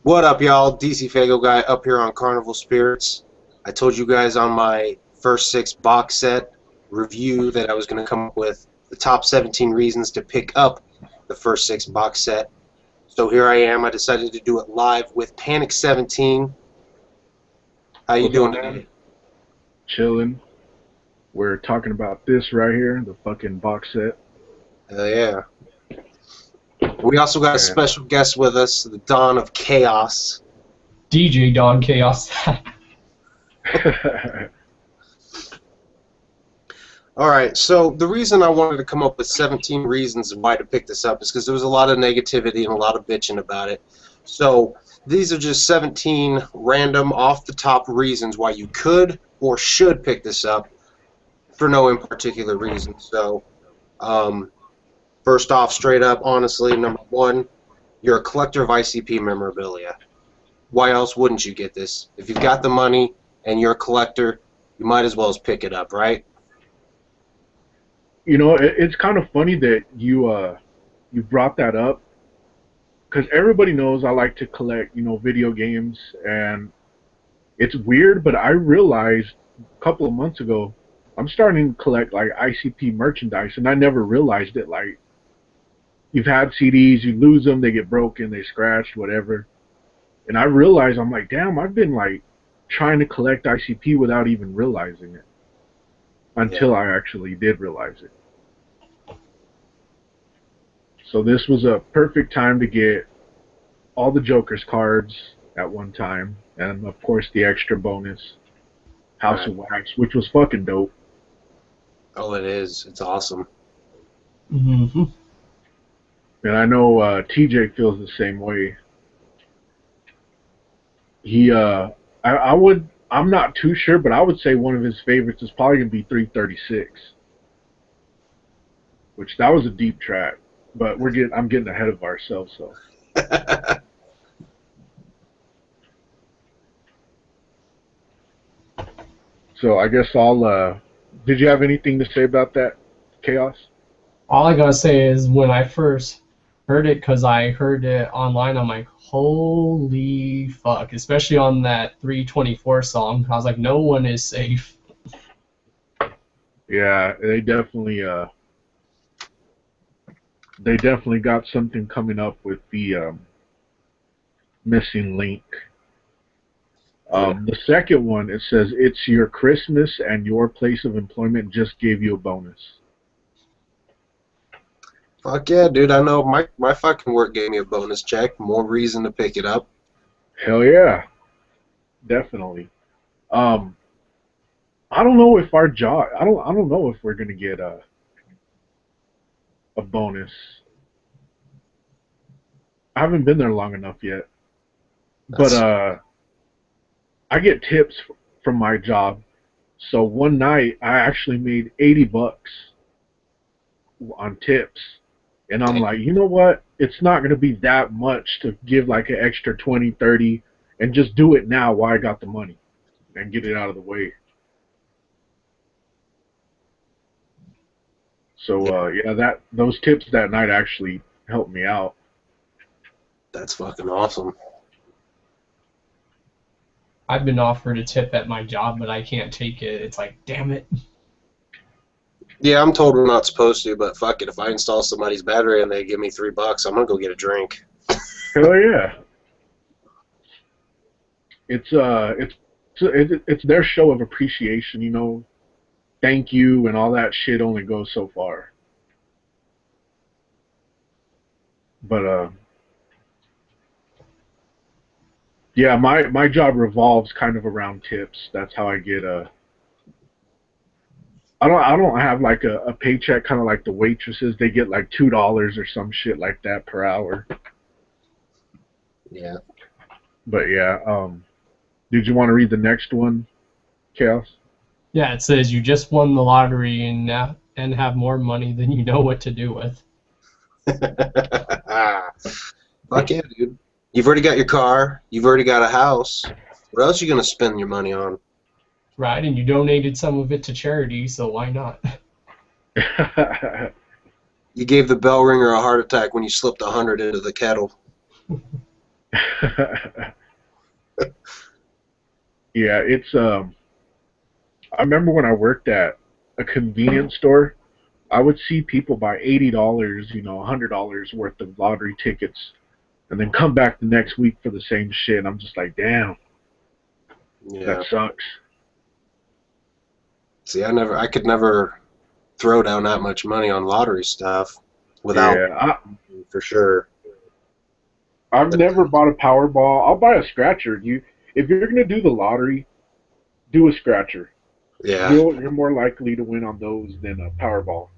What up, y'all? dcfaygoguy up here on Carnival Spirits. I told you guys on my first 6 box set review that I was going to come up with the top 17 reasons to pick up the first 6 box set. So here I am. I decided to do it live with Panic 17. How you What's doing up, today? man? Chilling. We're talking about this right here, the fucking box set. Hell yeah. We also got a And special guest with us, the Dawn of Chaos. DJ DonChaos. Alright, so the reason I wanted to come up with 17 reasons why to pick this up is because there was a lot of negativity and a lot of bitching about it. So these are just 17 random, off-the-top reasons why you could or should pick this up for no in particular reason. So, first off, straight up, honestly, number one, you're a collector of ICP memorabilia. Why else wouldn't you get this? If you've got the money and you're a collector, you might as well as pick it up, right? you know, it's kind of funny that you brought that up because everybody knows I like to collect, video games, and it's weird, but I realized a couple of months ago I'm starting to collect like ICP merchandise, and I never realized it. Like, you've had CDs, you lose them, they get broken, they scratched, whatever. And I realized, I'm like, damn, I've been like trying to collect ICP without even realizing it Yeah. until I actually did realize it. So this was a perfect time to get all the Joker's cards at one time, and of course the extra bonus House of Wax, which was fucking dope. Oh, it is. It's awesome. hmm And I know TJ feels the same way. I'm not too sure, but I would say one of his favorites is probably gonna be 336, which that was a deep track. But I'm getting ahead of ourselves, so. So I guess did you have anything to say about that, Chaos? All I gotta say is when I first heard it, because I heard it online, I'm like, holy fuck. Especially on that 324 song. I was like, no one is safe. Yeah, they definitely got something coming up with the missing link. The second one, it says, it's your Christmas and your place of employment just gave you a bonus. Fuck yeah, dude. I know my fucking work gave me a bonus check. More reason to pick it up. Hell yeah, definitely. Um, I don't know if our job. I don't know if we're gonna get a bonus. I haven't been there long enough yet, but I get tips from my job. So one night I actually made $80 on tips, and I'm Damn. like, you know what? It's not gonna be that much to give like an extra 20, 30, and just do it now while I got the money and get it out of the way. So yeah, those tips that night actually helped me out. That's fucking awesome. I've been offered a tip at my job, but I can't take it. It's like, damn it. Yeah, I'm told we're not supposed to, but fuck it. If I install somebody's battery and they give me $3, I'm gonna go get a drink. Hell yeah! It's their show of appreciation, Thank you and all that shit only goes so far. But yeah, my job revolves kind of around tips. That's how I get I don't have like a paycheck kind of like the waitresses. They get like $2 or some shit like that per hour. Yeah. But yeah, did you want to read the next one, Chaos? Yeah, it says you just won the lottery and have more money than you know what to do with. Fuck yeah, dude. You've already got your car. You've already got a house. What else are you gonna spend your money on? Right, and you donated some of it to charity, so why not? You gave the bell ringer a heart attack when you slipped 100 into the kettle. Yeah, it's I remember when I worked at a convenience store, I would see people buy $80, $100 worth of lottery tickets, and then come back the next week for the same shit. And I'm just like, damn, that Yeah. sucks. See, I could never throw down that much money on lottery stuff without, Yeah, for sure. I've But never bought a Powerball. I'll buy a scratcher. If you're gonna do the lottery, do a scratcher. yeah, You're more likely to win on those than a Powerball.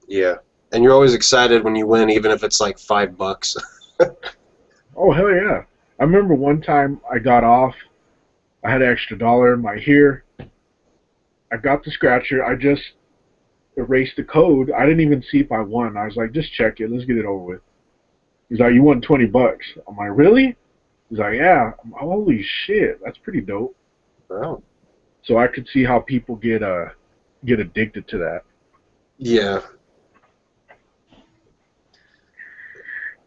yeah. And you're always excited when you win, even if it's like $5. Oh hell yeah! I remember one time I got off. I had an extra dollar in my here. I got the scratcher. I just erased the code. I didn't even see if I won. I was like, just check it. Let's get it over with. He's like, you won $20. I'm like, really? He's like, yeah. I'm like, holy shit, that's pretty dope. Oh, So I could see how people get addicted to that. yeah.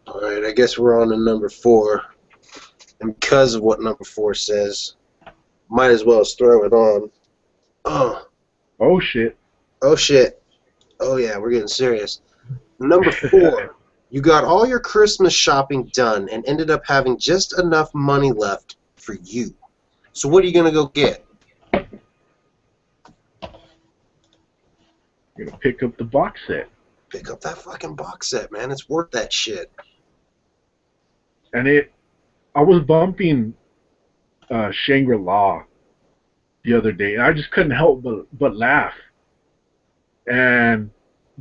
All right, I guess we're on to number 4. And because of what number 4 says, might as well throw it on. Oh, Oh shit. oh shit. Oh yeah, we're getting serious. Number 4, you got all your Christmas shopping done and ended up having just enough money left for you. So what are you gonna go get? You're gonna pick up the box set. Pick up that fucking box set, man. It's worth that shit. And I was bumping Shangri-La the other day, and I just couldn't help but laugh and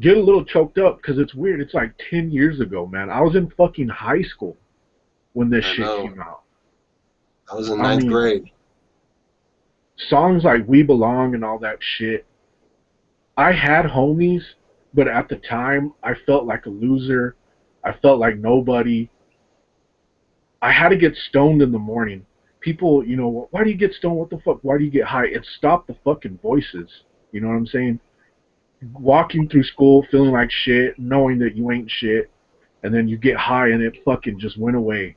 get a little choked up because it's weird. It's like 10 years ago, man. I was in fucking high school when this I shit know. came out. I was in I ninth mean, grade. songs like We Belong and all that shit. I had homies, but at the time, I felt like a loser. I felt like nobody. I had to get stoned in the morning. People, why do you get stoned? What the fuck? Why do you get high? It stopped the fucking voices. You know what I'm saying? Walking through school feeling like shit, knowing that you ain't shit, and then you get high and it fucking just went away.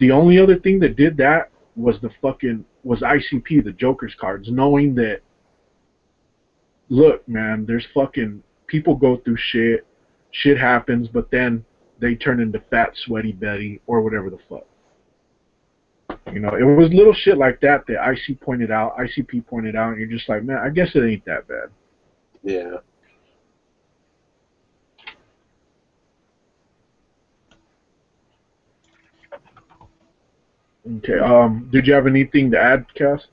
The only other thing that did that was ICP, the Joker's cards, knowing that, look, man, there's fucking people go through shit happens, but then they turn into fat, sweaty Betty or whatever the fuck. It was little shit like that ICP pointed out, and you're just like, man, I guess it ain't that bad. Yeah. Okay. Did you have anything to add, Cass?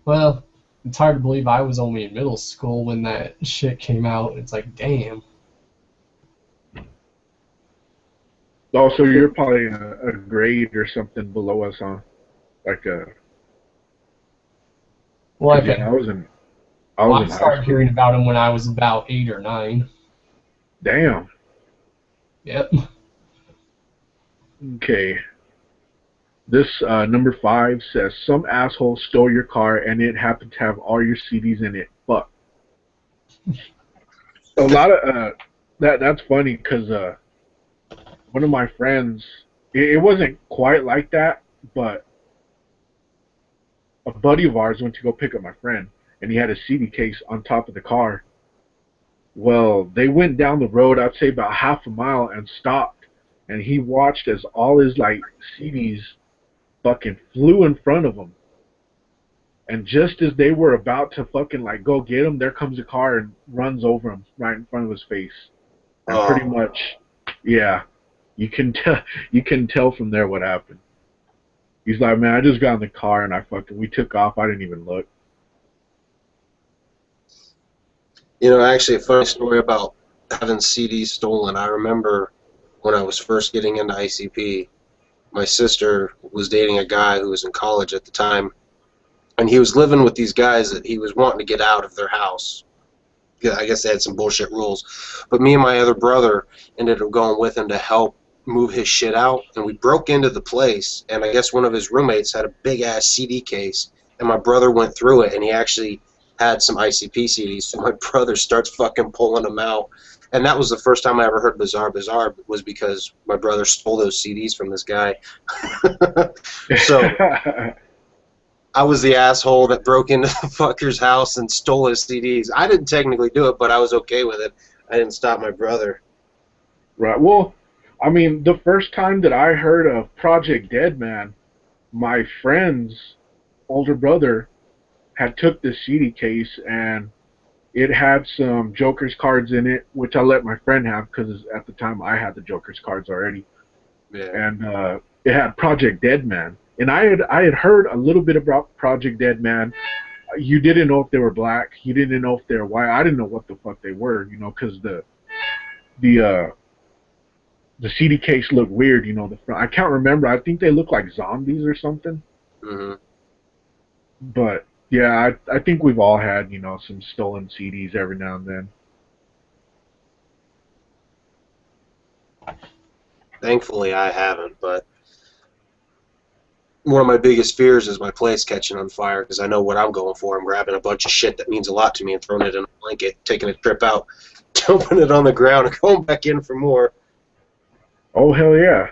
Well, it's hard to believe I was only in middle school when that shit came out. It's like, damn. Oh, so you're probably a grade or something below us, huh? Like Well, yeah, I was I in high started school. hearing about him when I was about 8 or 9. Damn. Yep. Okay. This number 5 says some asshole stole your car and it happened to have all your CDs in it. Fuck. A lot of that's funny because one of my friends, it wasn't quite like that, but a buddy of ours went to go pick up my friend, and he had a CD case on top of the car. Well, they went down the road, I'd say about half a mile, and stopped, and he watched as all his CDs fucking flew in front of him. And just as they were about to fucking go get him, there comes a car and runs over him right in front of his face. And pretty much, yeah, you can tell from there what happened. He's like, man, I just got in the car and we took off. I didn't even look. Actually, a funny story about having CDs stolen. I remember when I was first getting into ICP, my sister was dating a guy who was in college at the time, and he was living with these guys that he was wanting to get out of their house. I guess they had some bullshit rules. But me and my other brother ended up going with him to help move his shit out, and we broke into the place, and I guess one of his roommates had a big-ass CD case, and my brother went through it, and he actually had some ICP CDs, so my brother starts fucking pulling them out. And that was the first time I ever heard Bizarre Bizarre, was because my brother stole those CDs from this guy. So I was the asshole that broke into the fucker's house and stole his CDs. I didn't technically do it, but I was okay with it. I didn't stop my brother. Right. Well, I mean, the first time that I heard of Project Deadman, my friend's older brother had took this CD case, and it had some Joker's cards in it, which I let my friend have because at the time I had the Joker's cards already. Yeah. And it had Project Deadman. And I had heard a little bit about Project Deadman. You didn't know if they were black. You didn't know if they were white. I didn't know what the fuck they were, you know, because the CD case looked weird, you know. I can't remember. I think they look like zombies or something. Mm-hmm. But yeah, I think we've all had, you know, some stolen CDs every now and then. Thankfully, I haven't, but one of my biggest fears is my place catching on fire, because I know what I'm going for. I'm grabbing a bunch of shit that means a lot to me and throwing it in a blanket, taking a trip out, dumping it on the ground, and going back in for more. Oh, hell yeah.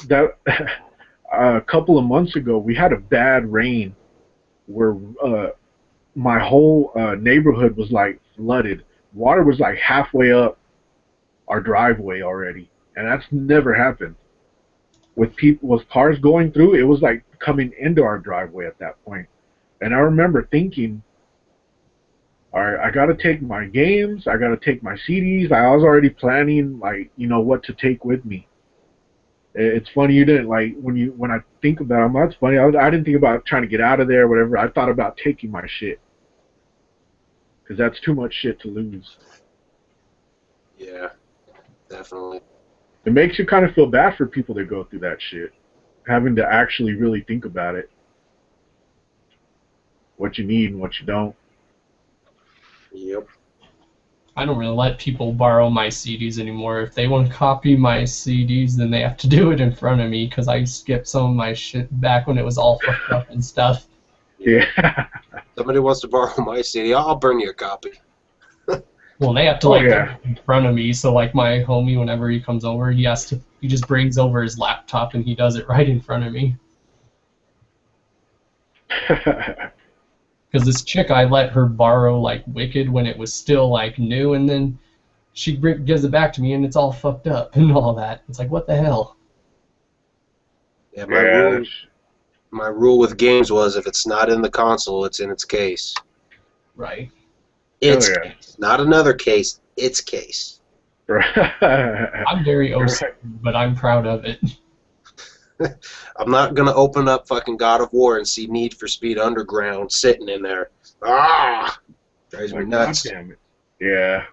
That a couple of months ago, we had a bad rain where my whole neighborhood was like flooded. Water was like halfway up our driveway already, and that's never happened. With cars going through, it was like coming into our driveway at that point. And I remember thinking, all right, I got to take my games, I got to take my CDs. I was already planning, like, you know, what to take with me. It's funny you didn't, like, when I think about it, that's funny. I didn't think about trying to get out of there or whatever. I thought about taking my shit, because that's too much shit to lose. Yeah, definitely. It makes you kind of feel bad for people that go through that shit, having to actually really think about it, what you need and what you don't. Yep. I don't really let people borrow my CDs anymore. If they want to copy my CDs, then they have to do it in front of me, because I skipped some of my shit back when it was all fucked up and stuff. Yeah. Somebody wants to borrow my CD, I'll bring you a copy. Well, they have to do it in front of me. So like my homie, whenever he comes over, he just brings over his laptop and he does it right in front of me. Because this chick, I let her borrow like Wicked when it was still like new, and then she gives it back to me and it's all fucked up and all that. It's like, what the hell? Yeah, my rule with games was, if it's not in the console, it's in its case. Right. It's case. Not another case, its case. I'm very OCD, but I'm proud of it. I'm not going to open up fucking God of War and see Need for Speed Underground sitting in there. Ah! Drives me nuts. God damn it. Yeah.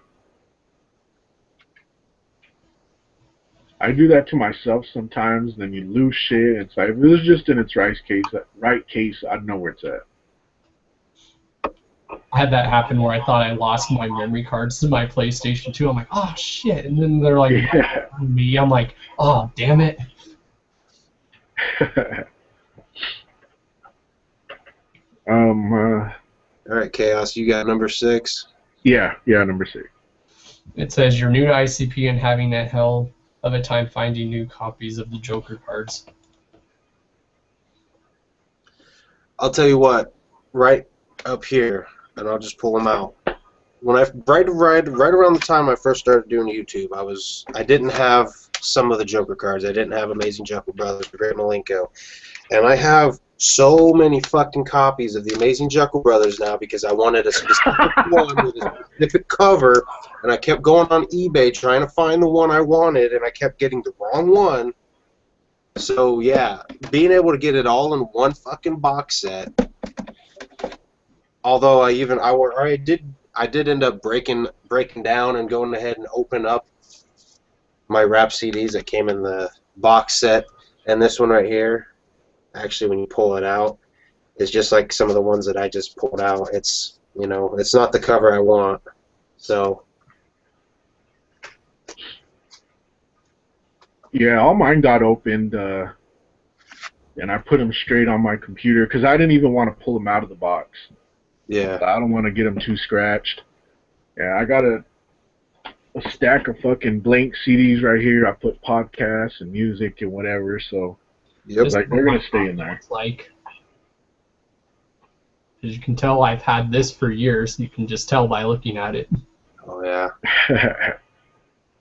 I do that to myself sometimes, then you lose shit. It's like, if it was just in its right case, I'd know where it's at. I had that happen where I thought I lost my memory cards to my PlayStation 2. I'm like, oh shit, and then they're like, me. I'm like, oh damn it. All right, Chaos, you got number 6? Yeah, number 6. It says you're new to ICP and having a hell of a time finding new copies of the Joker cards. I'll tell you what, right up here, and I'll just pull them out. When right around the time I first started doing YouTube, I didn't have some of the Joker cards. I didn't have Amazing Joker Brothers, Great Malenko, and I have so many fucking copies of the Amazing Joker Brothers now because I wanted a specific one with a specific cover, and I kept going on eBay trying to find the one I wanted, and I kept getting the wrong one. So yeah, being able to get it all in one fucking box set. Although I did end up breaking down and going ahead and open up my rap CDs that came in the box set, and this one right here, actually when you pull it out, is just like some of the ones that I just pulled out. It's, you know, it's not the cover I want. So yeah, all mine got opened, and I put them straight on my computer because I didn't even want to pull them out of the box. Yeah. I don't want to get them too scratched. Yeah, I got a stack of fucking blank CDs right here. I put podcasts and music and whatever, so Yep. This like is they're what gonna my stay in phone there. looks like. As you can tell, I've had this for years. You can just tell by looking at it. Oh, yeah.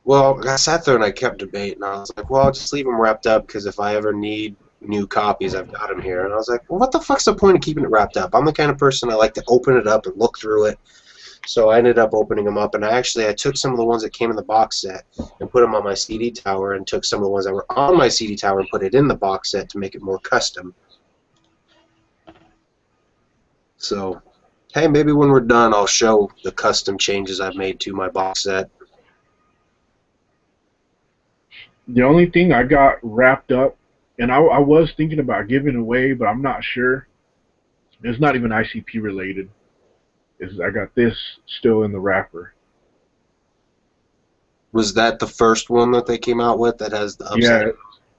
Well, I sat there and I kept debating. I was like, well, I'll just leave them wrapped up because if I ever need new copies, I've got them here. And I was like, well, what the fuck's the point of keeping it wrapped up? I'm the kind of person I like to open it up and look through it. So I ended up opening them up, and I took some of the ones that came in the box set and put them on my CD tower, and took some of the ones that were on my CD tower and put it in the box set to make it more custom. So, hey, maybe when we're done, I'll show the custom changes I've made to my box set. The only thing I got wrapped up, and I was thinking about giving away, but I'm not sure. It's not even ICP related. I got this still in the wrapper. Was that the first one that they came out with that has the upside down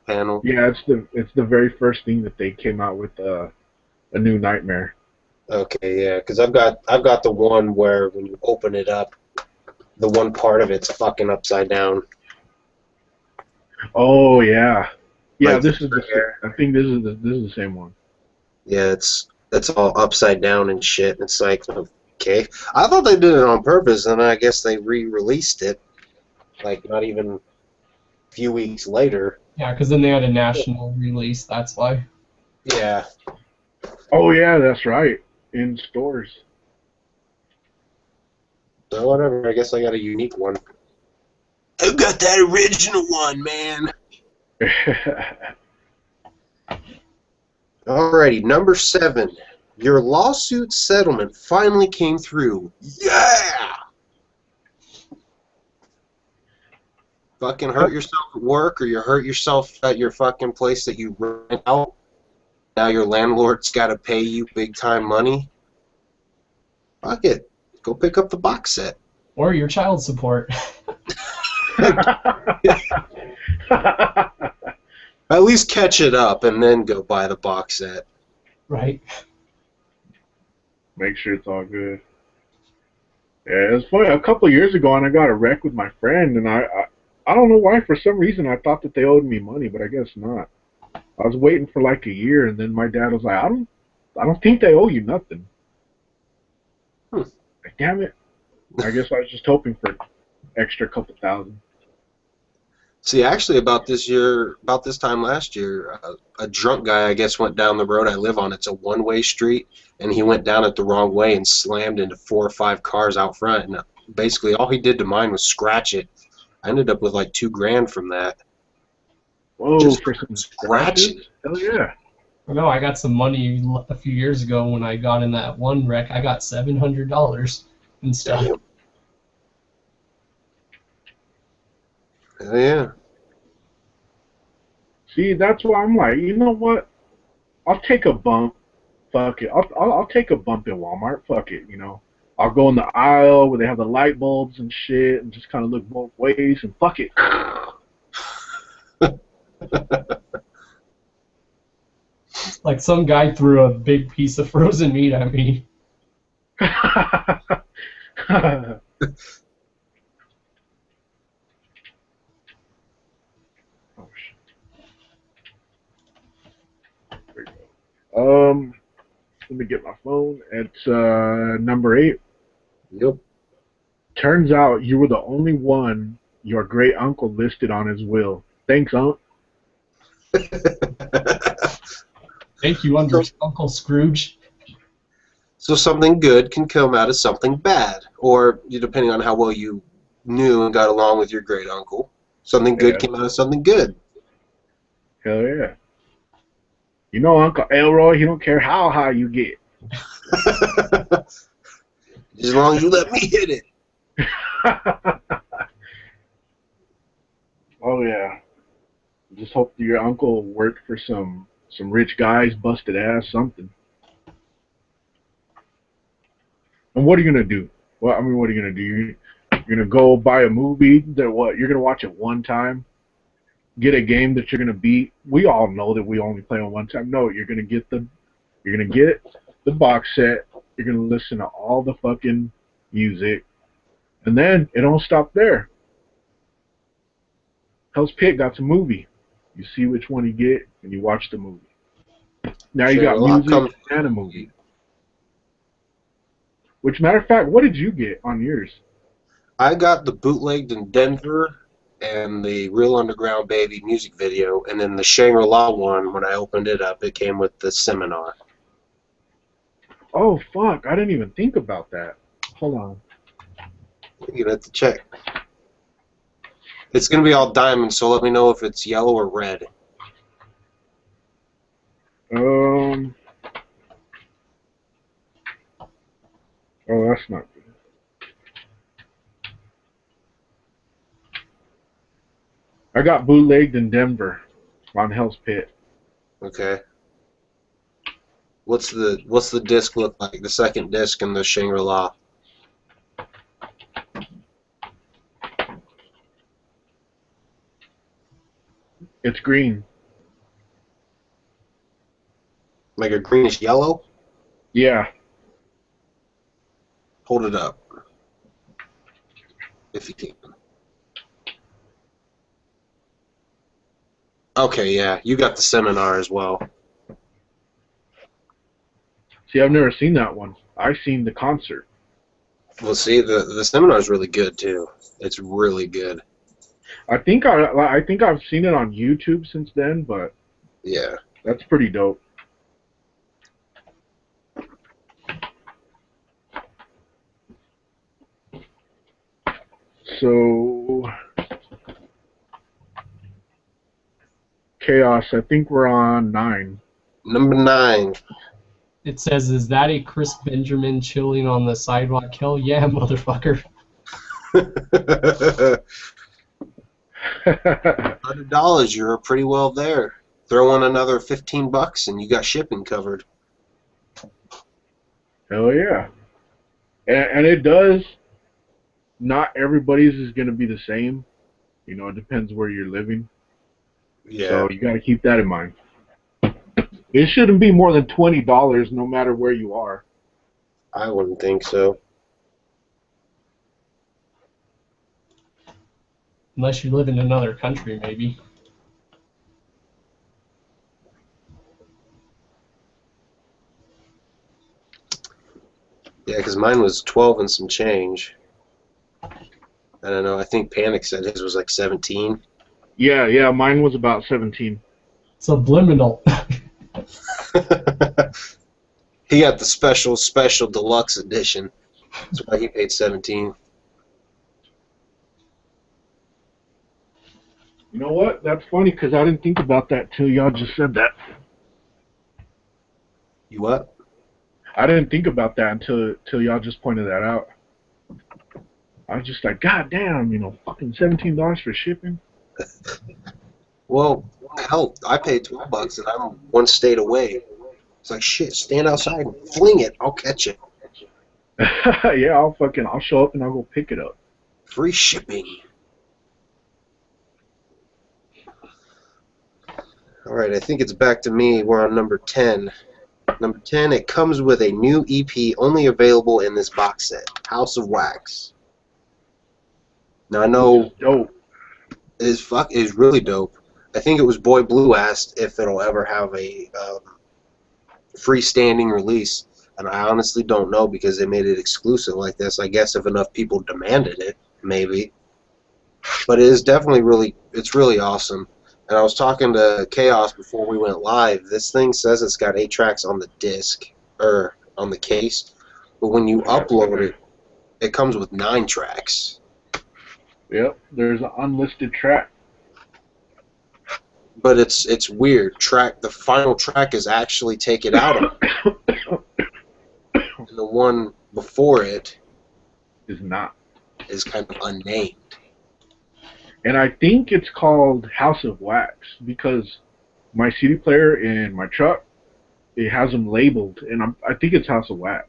panel? Yeah, it's the very first thing that they came out with, a new Nightmare. Okay, yeah, because I've got the one where when you open it up, the one part of it's fucking upside down. Oh yeah, yeah. Like This is I think this is the same one. Yeah, it's all upside down and shit. It's like, okay, I thought they did it on purpose, and I guess they re-released it, like not even a few weeks later. Yeah, because then they had a national release. That's why. Yeah. Oh yeah, that's right. In stores. So whatever. I guess I got a unique one. I've got that original one, man. Alrighty, number 7. Your lawsuit settlement finally came through. Yeah! Fucking hurt yourself at work, or you hurt yourself at your fucking place that you rent out. Now your landlord's got to pay you big time money. Fuck it. Go pick up the box set. Or your child support. At least catch it up and then go buy the box set. Right. Make sure it's all good. Yeah, it's funny. A couple of years ago, and I got a wreck with my friend, and I don't know why. For some reason, I thought that they owed me money, but I guess not. I was waiting for like a year, and then my dad was like, I don't think they owe you nothing. Like, damn it. I guess I was just hoping for extra couple thousand. See, actually, about this time last year, a drunk guy, I guess, went down the road I live on. It's a one-way street, and he went down it the wrong way and slammed into 4 or 5 cars out front. And basically, all he did to mine was scratch it. I ended up with like $2,000 from that. Whoa, Just for some scratches? Hell yeah. No, I got some money a few years ago when I got in that one wreck. I got $700 and stuff. Damn. Hell yeah. See, that's why I'm like, you know what? I'll take a bump. Fuck it. I'll take a bump in Walmart. Fuck it. You know, I'll go in the aisle where they have the light bulbs and shit, and just kind of look both ways and fuck it. Like some guy threw a big piece of frozen meat at me. Oh, shit. There we go. Let me get my phone. It's number 8. Yep. Turns out you were the only one your great uncle listed on his will. Thanks, Unc. Thank you, Uncle Scrooge. So something good can come out of something bad, or depending on how well you knew and got along with your great uncle, something good came out of something good. Hell yeah. You know Uncle Elroy, he don't care how high you get. As long as you let me hit it. Oh yeah. Just hope your uncle worked for some rich guys, busted ass, something. And what are you gonna do? Well, I mean, what are you gonna do? You're gonna go buy a movie that you're gonna watch it one time, get a game that you're gonna beat. We all know that we only play on one time. No, you're gonna get the box set. You're going to listen to all the fucking music. And then it don't stop there. Hell's Pit got a movie. You see which one you get, and you watch the movie. Now you got music and a movie. Which, matter of fact, what did you get on yours? I got the bootlegged in Denver and the Real Underground Baby music video, and then the Shangri-La one, when I opened it up, it came with the seminar. Oh, fuck. I didn't even think about that. Hold on. You're going to have to check. It's going to be all diamond, so let me know if it's yellow or red. Oh, that's not good. I got bootlegged in Denver on Hell's Pit. Okay. What's the disc look like? The second disc in the Shangri-La. It's green. Like a greenish yellow? Yeah. Hold it up. If you can. Okay, yeah. You got the seminar as well. See, I've never seen that one. I've seen the concert. Well, see, the seminar is really good, too. It's really good. I think I've seen it on YouTube since then, but yeah, that's pretty dope. So, Chaos, I think we're on 9. Number 9. It says, is that a Chris Benjamin chilling on the sidewalk? Hell yeah, motherfucker. $100, you're pretty well there. Throw in another $15 and you got shipping covered. Hell yeah. And it does, not everybody's is going to be the same. You know, it depends where you're living. Yeah. So you got to keep that in mind. It shouldn't be more than $20 no matter where you are. I wouldn't think so. Unless you live in another country, maybe. Yeah, because mine was 12 and some change. I don't know. I think Panic said his was like 17. Yeah, mine was about 17. Subliminal. He got the special deluxe edition. That's why he paid 17. You know what? That's funny because I didn't think about that till y'all just said that. You what? I didn't think about that until y'all just pointed that out. I was just like, God damn, you know, fucking $17 for shipping. Well, hell, I paid $12 and I'm one state away. It's like, shit, stand outside and fling it. I'll catch it. Yeah, I'll show up and I'll go pick it up. Free shipping. All right, I think it's back to me. We're on number 10. Number 10, it comes with a new EP only available in this box set, House of Wax. Now, I know dope. It is really dope. I think it was Boy Blue asked if it'll ever have a freestanding release, and I honestly don't know because they made it exclusive like this. I guess if enough people demanded it, maybe. But it is definitely it's really awesome. And I was talking to Chaos before we went live. This thing says it's got 8 tracks on the disc, or on the case. But when you upload it, it comes with 9 tracks. Yep, there's an unlisted track. But it's weird. The final track is actually taken out of it. And the one before it is not. Is kind of unnamed. And I think it's called House of Wax because my CD player in my truck, it has them labeled, and I think it's House of Wax.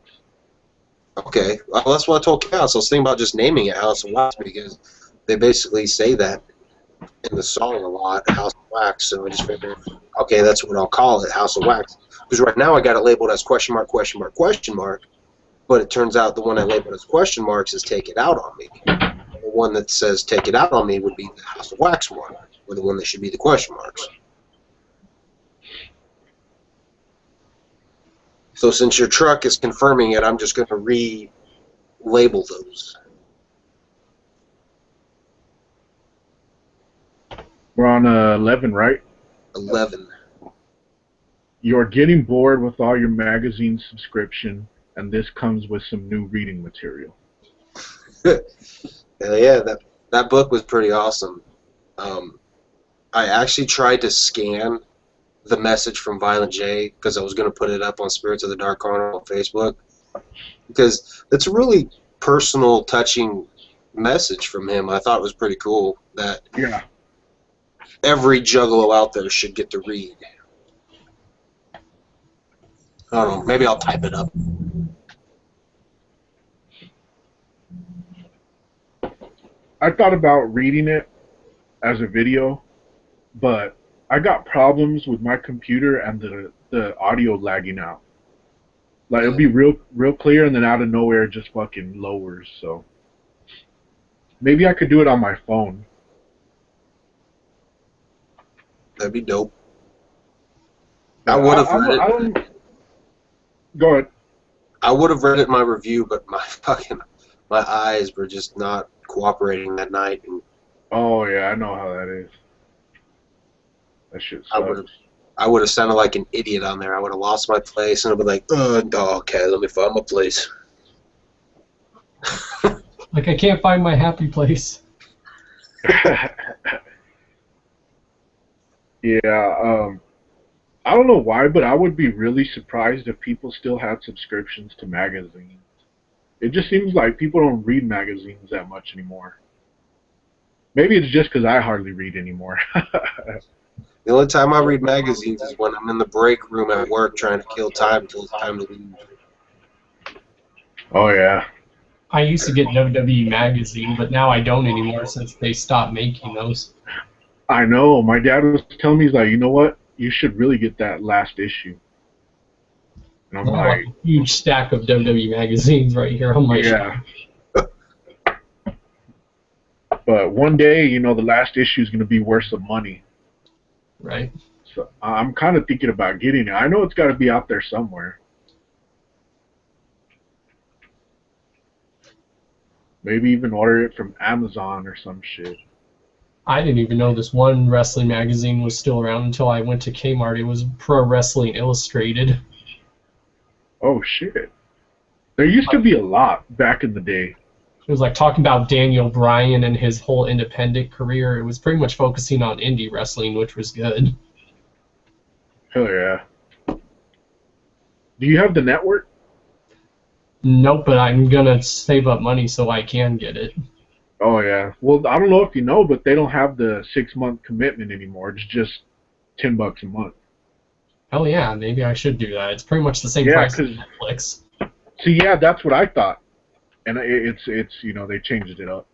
Okay, well, that's what I told Chaos. I was thinking about just naming it House of Wax because they basically say that in the song a lot, House of Wax. So I just figured, okay, that's what I'll call it, House of Wax. Because right now I got it labeled as question mark, question mark, question mark. But it turns out the one I labeled as question marks is Take It Out on Me. The one that says Take It Out on Me would be the House of Wax one, or the one that should be the question marks. So since your truck is confirming it, I'm just going to relabel those. We're on 11, right? 11. You're getting bored with all your magazine subscription, and this comes with some new reading material. Hell yeah, that book was pretty awesome. I actually tried to scan the message from Violent J because I was going to put it up on Spirits of the Dark Carnival on Facebook, because it's a really personal, touching message from him. I thought it was pretty cool that every juggalo out there should get to read. I don't know, maybe I'll type it up. I thought about reading it as a video, but I got problems with my computer and the audio lagging out. Like, it'll be real clear, and then out of nowhere it just fucking lowers. So maybe I could do it on my phone. That'd be dope. I would have read it. Go ahead. I would have read it in my review, but my eyes were just not cooperating that night. And oh yeah, I know how that is. That shit sucks. I would have sounded like an idiot on there. I would have lost my place, and I'd be like, okay, let me find my place. Like, I can't find my happy place. Yeah, I don't know why, but I would be really surprised if people still had subscriptions to magazines. It just seems like people don't read magazines that much anymore. Maybe it's just because I hardly read anymore. The only time I read magazines is when I'm in the break room at work trying to kill time until it's time to leave. Oh, yeah. I used to get WWE magazine, but now I don't anymore since they stopped making those. I know. My dad was telling me, he's like, you know what? You should really get that last issue. And I'm like, a huge stack of WWE magazines right here on my shelf. But one day, you know, the last issue is going to be worth some money. Right. So I'm kind of thinking about getting it. I know it's got to be out there somewhere. Maybe even order it from Amazon or some shit. I didn't even know this one wrestling magazine was still around until I went to Kmart. It was Pro Wrestling Illustrated. Oh, shit. There used to be a lot back in the day. It was like talking about Daniel Bryan and his whole independent career. It was pretty much focusing on indie wrestling, which was good. Hell yeah. Do you have the network? Nope, but I'm going to save up money so I can get it. Oh, yeah. Well, I don't know if you know, but they don't have the 6-month commitment anymore. It's just $10 a month. Oh yeah, maybe I should do that. It's pretty much the same price as Netflix. See, yeah, that's what I thought. And it's you know, they changed it up.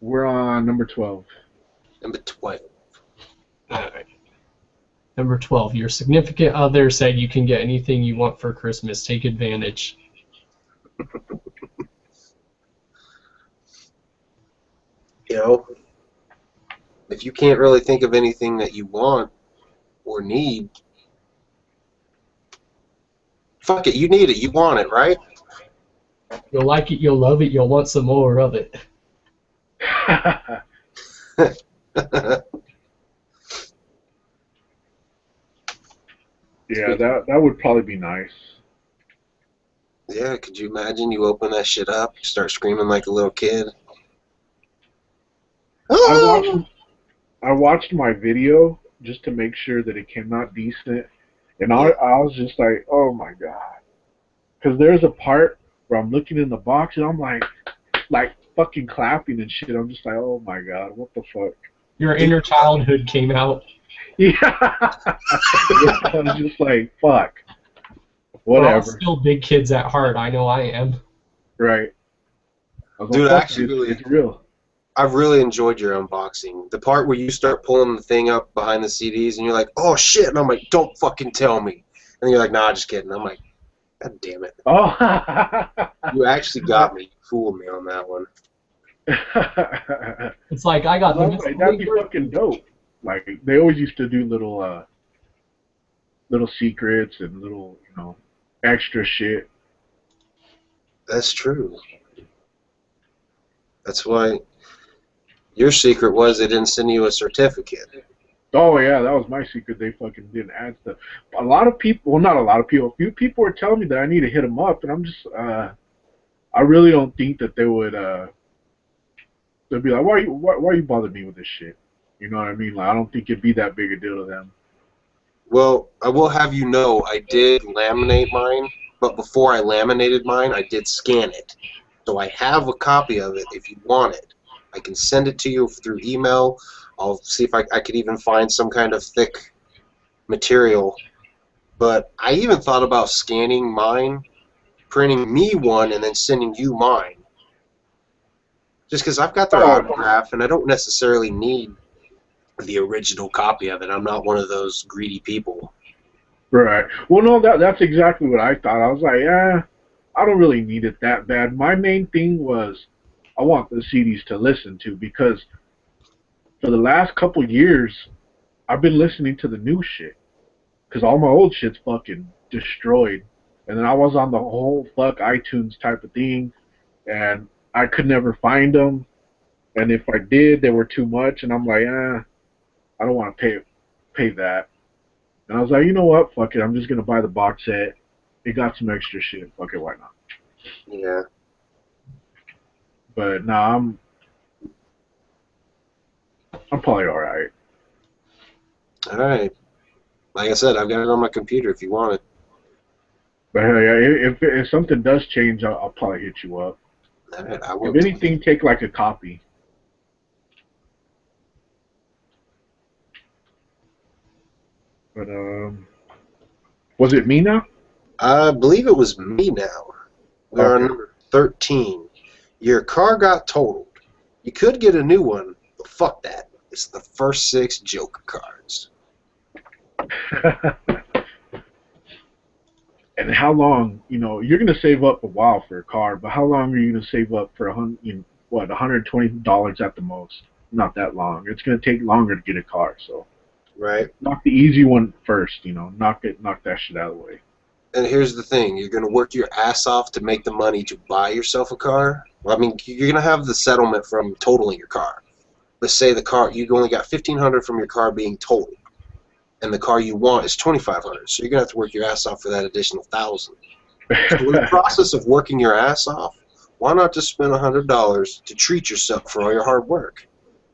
We're on number 12. Number 12. All right. Number 12. Your significant other said you can get anything you want for Christmas. Take advantage. You know, if you can't really think of anything that you want or need, fuck it, you need it, you want it, right? You'll like it, you'll love it, you'll want some more of it. Yeah, that would probably be nice. Yeah, could you imagine you open that shit up, you start screaming like a little kid? I watched my video just to make sure that it came out decent, and I was just like, oh my god. Because there's a part where I'm looking in the box and I'm like fucking clapping and shit. I'm just like, oh my god, what the fuck? Your inner childhood came out. Yeah. I was just like, fuck. Whatever. We're all still big kids at heart. I know I am. Right. Dude, actually, it's real. I've really enjoyed your unboxing. The part where you start pulling the thing up behind the CDs and you're like, oh shit, and I'm like, don't fucking tell me. And you're like, nah, just kidding. I'm like, God damn it. Oh. You actually got me. You fooled me on that one. It's like I got Well, like, that'd be fucking dope. Like they always used to do little secrets and little, extra shit. That's true. That's why your secret was they didn't send you a certificate. Oh yeah, that was my secret. They fucking didn't add stuff. A lot of people, well, not a lot of people. A few people were telling me that I need to hit them up, and I'm just, I really don't think that they would. They'd be like, why you bothering me with this shit? You know what I mean? Like, I don't think it'd be that big a deal to them. Well, I will have you know I did laminate mine, but before I laminated mine, I did scan it. So I have a copy of it if you want it. I can send it to you through email. I'll see if I could even find some kind of thick material. But I even thought about scanning mine, printing me one, and then sending you mine. Just because I've got their autograph, and I don't necessarily need the original copy of it. I'm not one of those greedy people. Right. Well, no, that's exactly what I thought. I was like, I don't really need it that bad. My main thing was I want the CDs to listen to, because for the last couple years, I've been listening to the new shit. Because all my old shit's fucking destroyed. And then I was on the whole fuck iTunes type of thing, and I could never find them. And if I did, they were too much. And I'm like, I don't want to pay that. And I was like, you know what? Fuck it. I'm just going to buy the box set. It got some extra shit. Fuck it. Why not? Yeah. But nah, I'm probably all right. All right. Like I said, I've got it on my computer if you want it. But hell yeah, if something does change, I'll probably hit you up. All right, I will. If anything, take like a copy. But was it me now? I believe it was me now. We're on number 13. Your car got totaled. You could get a new one, but fuck that. It's the first 6 Joker cards. And how long? You're gonna save up a while for a car, but how long are you gonna save up for $120 at the most? Not that long. It's gonna take longer to get a car. So, right. Knock the easy one first. Knock that shit out of the way. And here's the thing: you're gonna work your ass off to make the money to buy yourself a car. Well, I mean, you're gonna have the settlement from totaling your car. Let's say you only got $1,500 from your car being totaled, and the car you want is $2,500. So you're gonna have to work your ass off for that additional $1,000. So in the process of working your ass off, why not just spend $100 to treat yourself for all your hard work?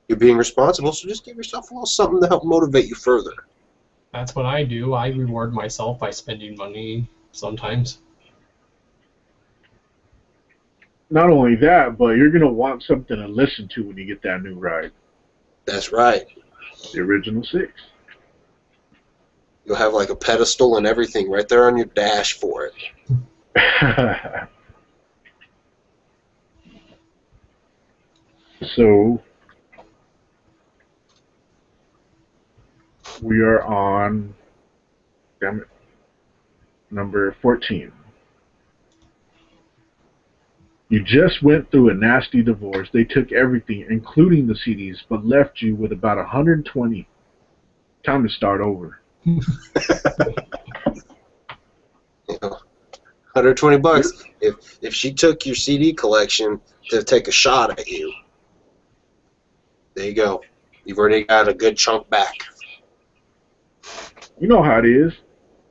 You're being responsible, so just give yourself a little something to help motivate you further. That's what I do. I reward myself by spending money sometimes. Not only that, but you're gonna want something to listen to when you get that new ride. That's right. The original 6. You'll have like a pedestal and everything right there on your dash for it. So we are on, damn it, number 14. You just went through a nasty divorce. They took everything, including the CDs, but left you with about 120. Time to start over. $120. If she took your CD collection to take a shot at you, there you go. You've already got a good chunk back. You know how it is.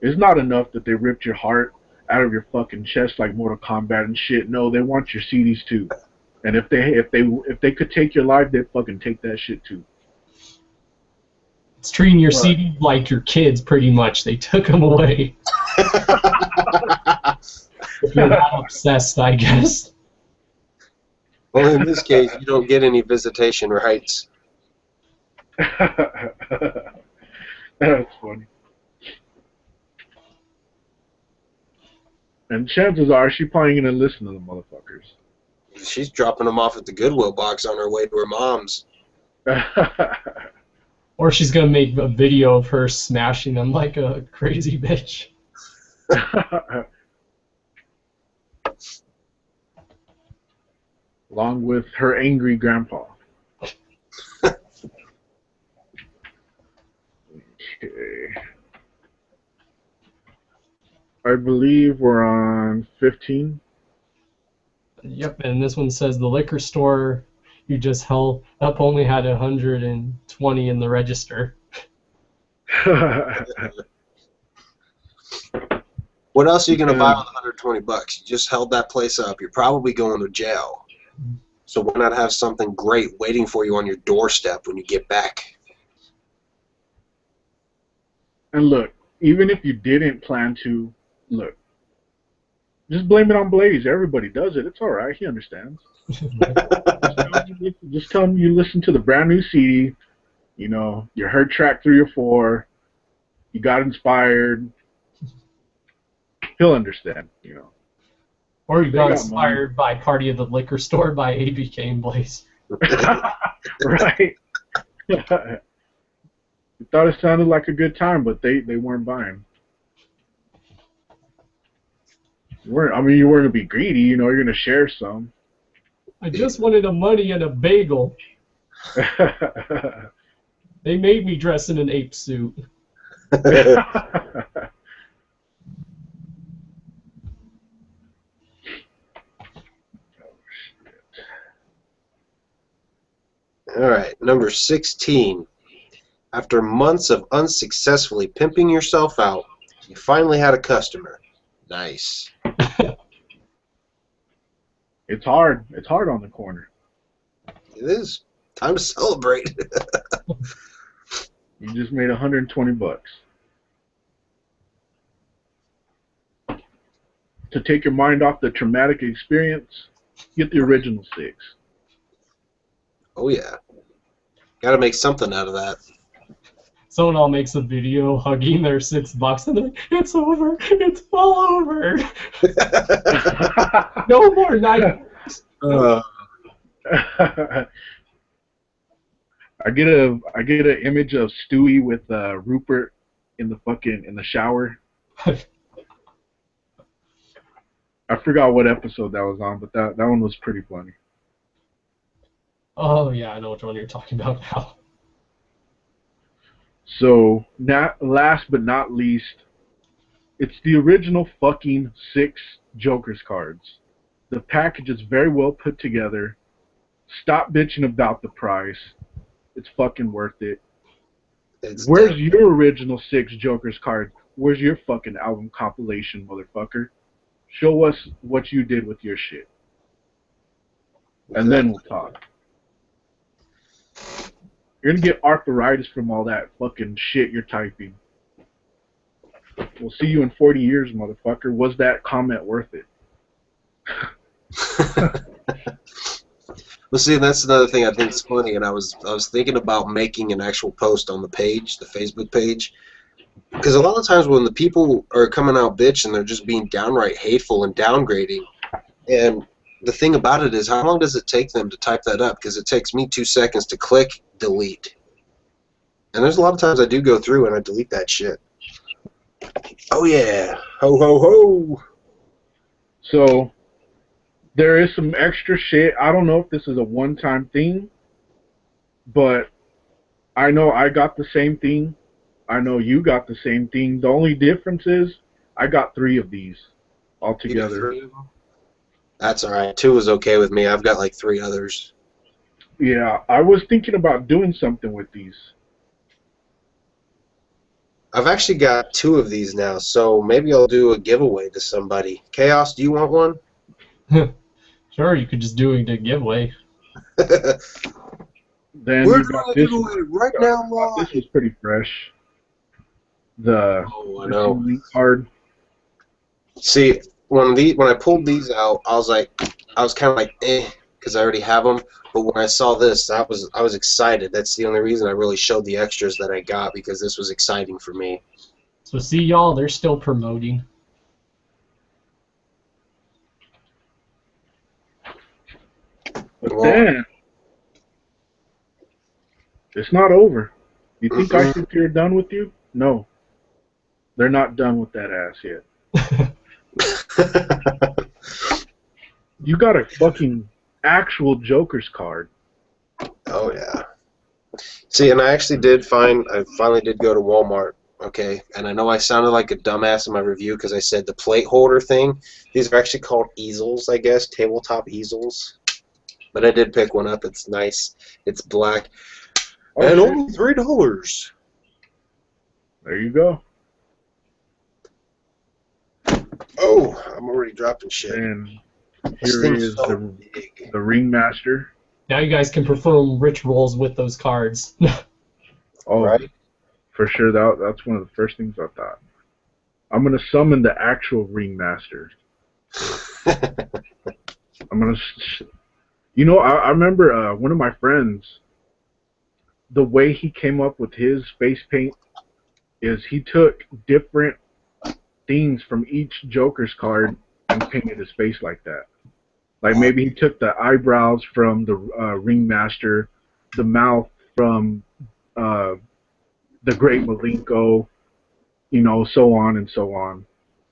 It's not enough that they ripped your heart out of your fucking chest like Mortal Kombat and shit. No, they want your CDs too. And if they could take your life, they'd fucking take that shit too. It's treating your CD like your kids, pretty much. They took them away. If you're not obsessed, I guess. Well, in this case, you don't get any visitation rights. That's funny. And chances are she's probably going to listen to the motherfuckers. She's dropping them off at the Goodwill box on her way to her mom's. Or she's going to make a video of her smashing them like a crazy bitch. Along with her angry grandpa. Okay. I believe we're on 15. Yep, and this one says the liquor store you just held up only had 120 in the register. What else are you gonna buy with 120 bucks? You just held that place up. You're probably going to jail. So why not have something great waiting for you on your doorstep when you get back? And look, even if you didn't plan to, look, just blame it on Blaze. Everybody does it. It's all right. He understands. Just tell him you listen to the brand new CD. You know, you heard track 3 or 4. You got inspired. He'll understand. You know. Or you got inspired by Party of the Liquor Store by ABK and Blaze. Right. You thought it sounded like a good time, but they weren't buying. You weren't going to be greedy. You know, you're going to share some. I just wanted a money and a bagel. They made me dress in an ape suit. All right, number 16. After months of unsuccessfully pimping yourself out, you finally had a customer. Nice. It's hard. It's hard on the corner. It is. Time to celebrate. You just made 120 bucks. To take your mind off the traumatic experience, get the original 6. Oh, yeah. Gotta make something out of that. Someone all makes a video hugging their $6 and they're like, it's over, it's all over. No more night. I get an image of Stewie with Rupert in the shower. I forgot what episode that was on, but that one was pretty funny. Oh yeah, I know which one you're talking about now. So, last but not least, it's the original fucking 6 Joker's cards. The package is very well put together. Stop bitching about the price. It's fucking worth it. Where's your original 6 Joker's card? Where's your fucking album compilation, motherfucker? Show us what you did with your shit. And then we'll talk. You're gonna get arthritis from all that fucking shit you're typing. We'll see you in 40 years, motherfucker. Was that comment worth it? Well, see, that's another thing I think is funny, and I was thinking about making an actual post on the page, the Facebook page, because a lot of times when the people are coming out bitch and they're just being downright hateful and downgrading, and the thing about it is, how long does it take them to type that up? Because it takes me 2 seconds to click delete, and there's a lot of times I do go through and I delete that shit. Oh yeah, ho ho ho. So there is some extra shit. I don't know if this is a one-time thing, but I know I got the same thing. I know you got the same thing. The only difference is I got 3 of these altogether. That's alright. 2 is okay with me. I've got like 3 others. Yeah, I was thinking about doing something with these. I've actually got 2 of these now, so maybe I'll do a giveaway to somebody. Chaos, do you want one? Sure, you could just do a giveaway. Then we're you got doing a this giveaway right now live. This was pretty fresh. The I know. link card. See, when I pulled these out, I was kind of like, eh, because I already have them. But when I saw this, I was excited. That's the only reason I really showed the extras that I got, because this was exciting for me. So see, y'all, they're still promoting. But then, it's not over. You think ICP are done with you? No. They're not done with that ass yet. You got a fucking actual Joker's card. Oh yeah. See, and I finally did go to Walmart, okay? And I know I sounded like a dumbass in my review because I said the plate holder thing. These are actually called easels, I guess, tabletop easels. But I did pick one up. It's nice. It's black. Oh, and shit. only $3. There you go. Oh, I'm already dropping shit. And This here thing's is so big. the Ringmaster. Now you guys can perform rituals with those cards. Oh, Right? for sure. That's one of the first things I thought. I'm gonna summon the actual Ringmaster. I'm gonna. You know, I remember one of my friends. The way he came up with his face paint is he took different things from each Joker's card and painted his face like that. Like maybe he took the eyebrows from the Ringmaster, the mouth from the Great Malenko, you know, so on and so on.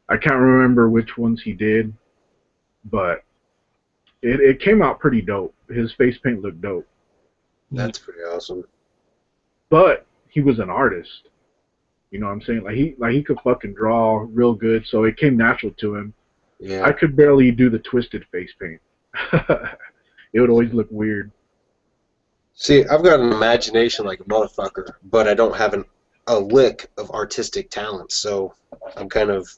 I can't remember which ones he did, but it came out pretty dope. His face paint looked dope. That's pretty awesome. But he was an artist. You know what I'm saying? Like he could fucking draw real good, so it came natural to him. Yeah. I could barely do the twisted face paint. It would always look weird. See, I've got an imagination like a motherfucker, but I don't have a lick of artistic talent, so I'm kind of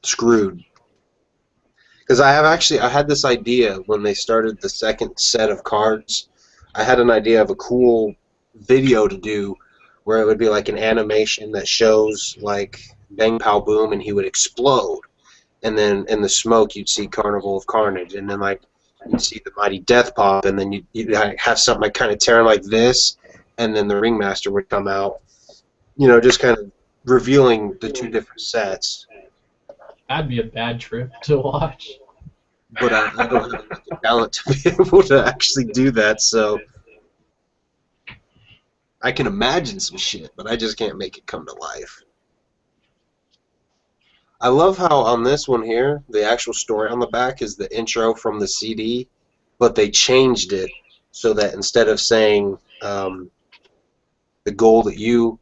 screwed. Because I had this idea when they started the second set of cards. I had an idea of a cool video to do where it would be like an animation that shows like Bang Pow Boom and he would explode. And then in the smoke you'd see Carnival of Carnage, and then like you'd see the Mighty Death Pop, and then you'd have something like kind of tearing like this, and then the Ringmaster would come out. You know, just kind of revealing the two different sets. That'd be a bad trip to watch. But I don't have the talent to be able to actually do that, so I can imagine some shit, but I just can't make it come to life. I love how on this one here, the actual story on the back is the intro from the CD, but they changed it so that instead of saying the goal that you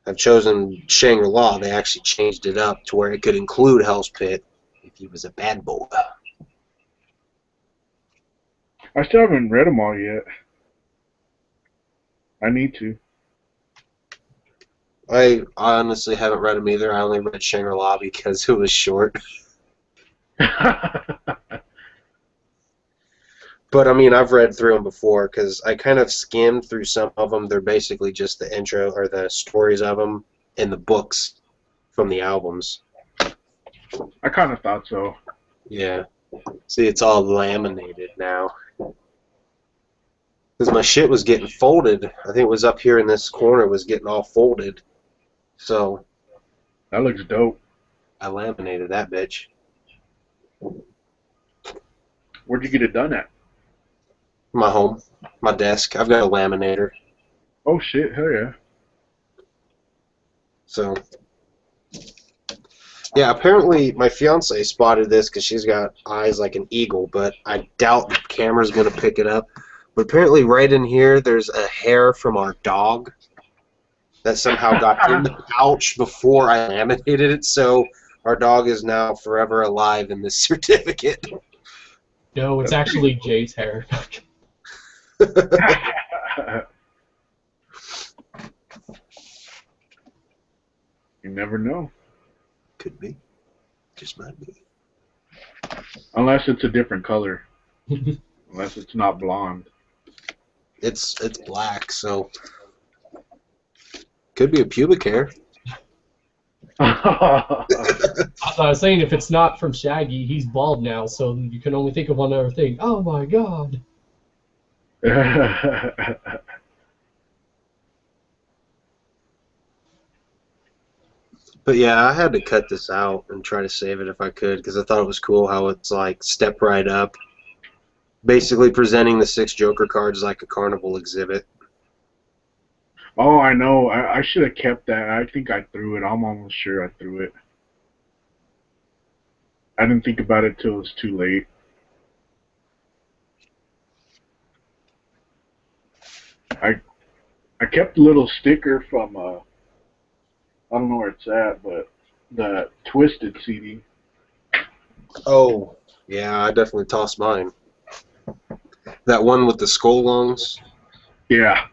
have chosen Shangri-La, they actually changed it up to where it could include Hell's Pit if he was a bad boy. I still haven't read them all yet. I need to. I honestly haven't read them either. I only read Shangri-La because it was short. But, I mean, I've read through them before because I kind of skimmed through some of them. They're basically just the intro or the stories of them in the books from the albums. I kind of thought so. Yeah. See, it's all laminated now. Because my shit was getting folded. I think it was up here in this corner was getting all folded. So That looks dope. I laminated that bitch. Where'd you get it done at? My home. My desk. I've got a laminator. Oh shit, hell yeah. So, yeah, apparently my fiance spotted this because she's got eyes like an eagle, but I doubt the camera's going to pick it up. But apparently right in here there's a hair from our dog that somehow got in the pouch before I laminated it, so our dog is now forever alive in this certificate. No, it's actually Jay's hair. You never know. Could be. Just might be. Unless it's a different color. Unless it's not blonde. It's black, so could be a pubic hair. I was saying if it's not from Shaggy, he's bald now, so you can only think of one other thing. Oh my god. But yeah, I had to cut this out and try to save it if I could because I thought it was cool how it's like step right up. Basically presenting the 6 Joker cards like a carnival exhibit. Oh, I know. I should have kept that. I think I threw it. I'm almost sure I threw it. I didn't think about it till it was too late. I kept a little sticker from I don't know where it's at, but the Twisted CD. Oh, yeah, I definitely tossed mine. That one with the skull lungs. Yeah.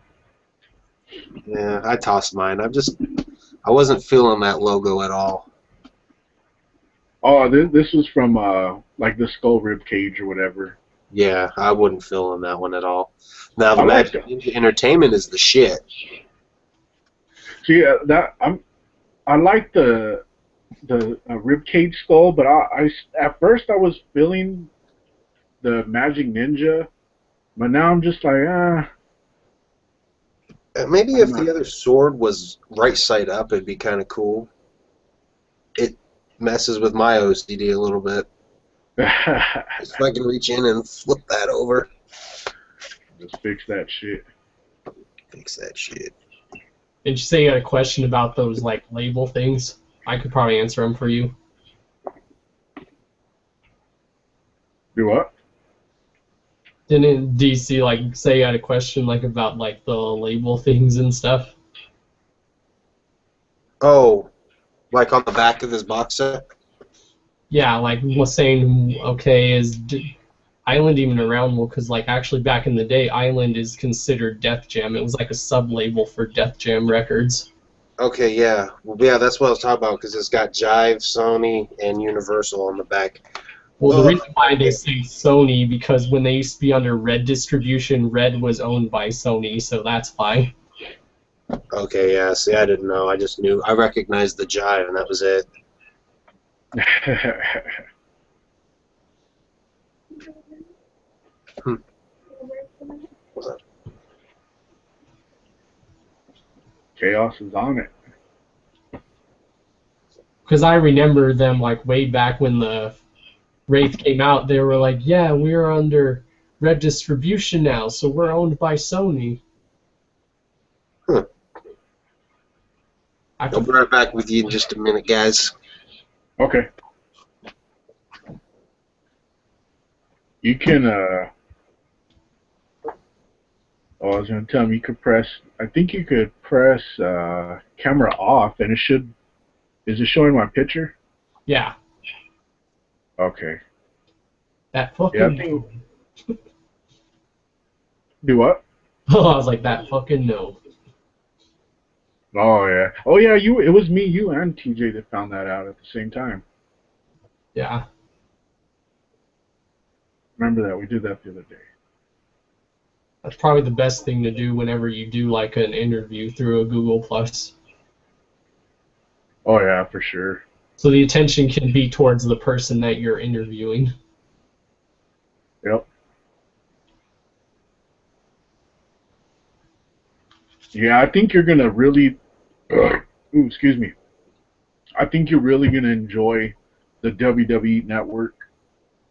Yeah, I tossed mine. I wasn't feeling that logo at all. Oh, this was from like the skull rib cage or whatever. Yeah, I wasn't feeling that one at all. Now the I like Magic Ninja Entertainment is the shit. See I like the rib cage skull, but at first I was feeling the Magic Ninja, but now I'm just like Maybe I'm if not. the other sword was right side up, it'd be kind of cool. It messes with my OCD a little bit. If I can reach in and flip that over. Just fix that shit. Fix that shit. Did you say you had a question about those like label things? I could probably answer them for you. Do what? Didn't DC like say you had a question like about like the label things and stuff? Oh, like on the back of this box set? Yeah, like was saying, okay, Island even around? Well, because like actually back in the day, Island is considered Def Jam. It was like a sub-label for Def Jam Records. Okay, yeah. Well, yeah, that's what I was talking about, because it's got Jive, Sony, and Universal on the back. Well, the reason why they say Sony, because when they used to be under Red distribution, Red was owned by Sony, so that's why. Okay, yeah, see, I didn't know. I just knew. I recognized the Jive, and that was it. Chaos is on it. Because I remember them like way back when the Wraith came out, they were like, yeah, we're under Red distribution now, so we're owned by Sony. Huh. I I'll be right back with you in just a minute, guys. Okay. You can oh, I was gonna tell him you could press. I think you could press camera off, and it should. Is it showing my picture? Yeah. Okay. That fucking. Yeah, I think. Do what? Oh, I was like, that fucking no. Oh yeah. Oh yeah. It was me, you, and TJ that found that out at the same time. Yeah. Remember that we did that the other day. That's probably the best thing to do whenever you do like an interview through a Google Plus. Oh yeah, for sure. So the attention can be towards the person that you're interviewing. Yep. Yeah, I think you're gonna really. Ooh, excuse me. I think you're really gonna enjoy the WWE Network.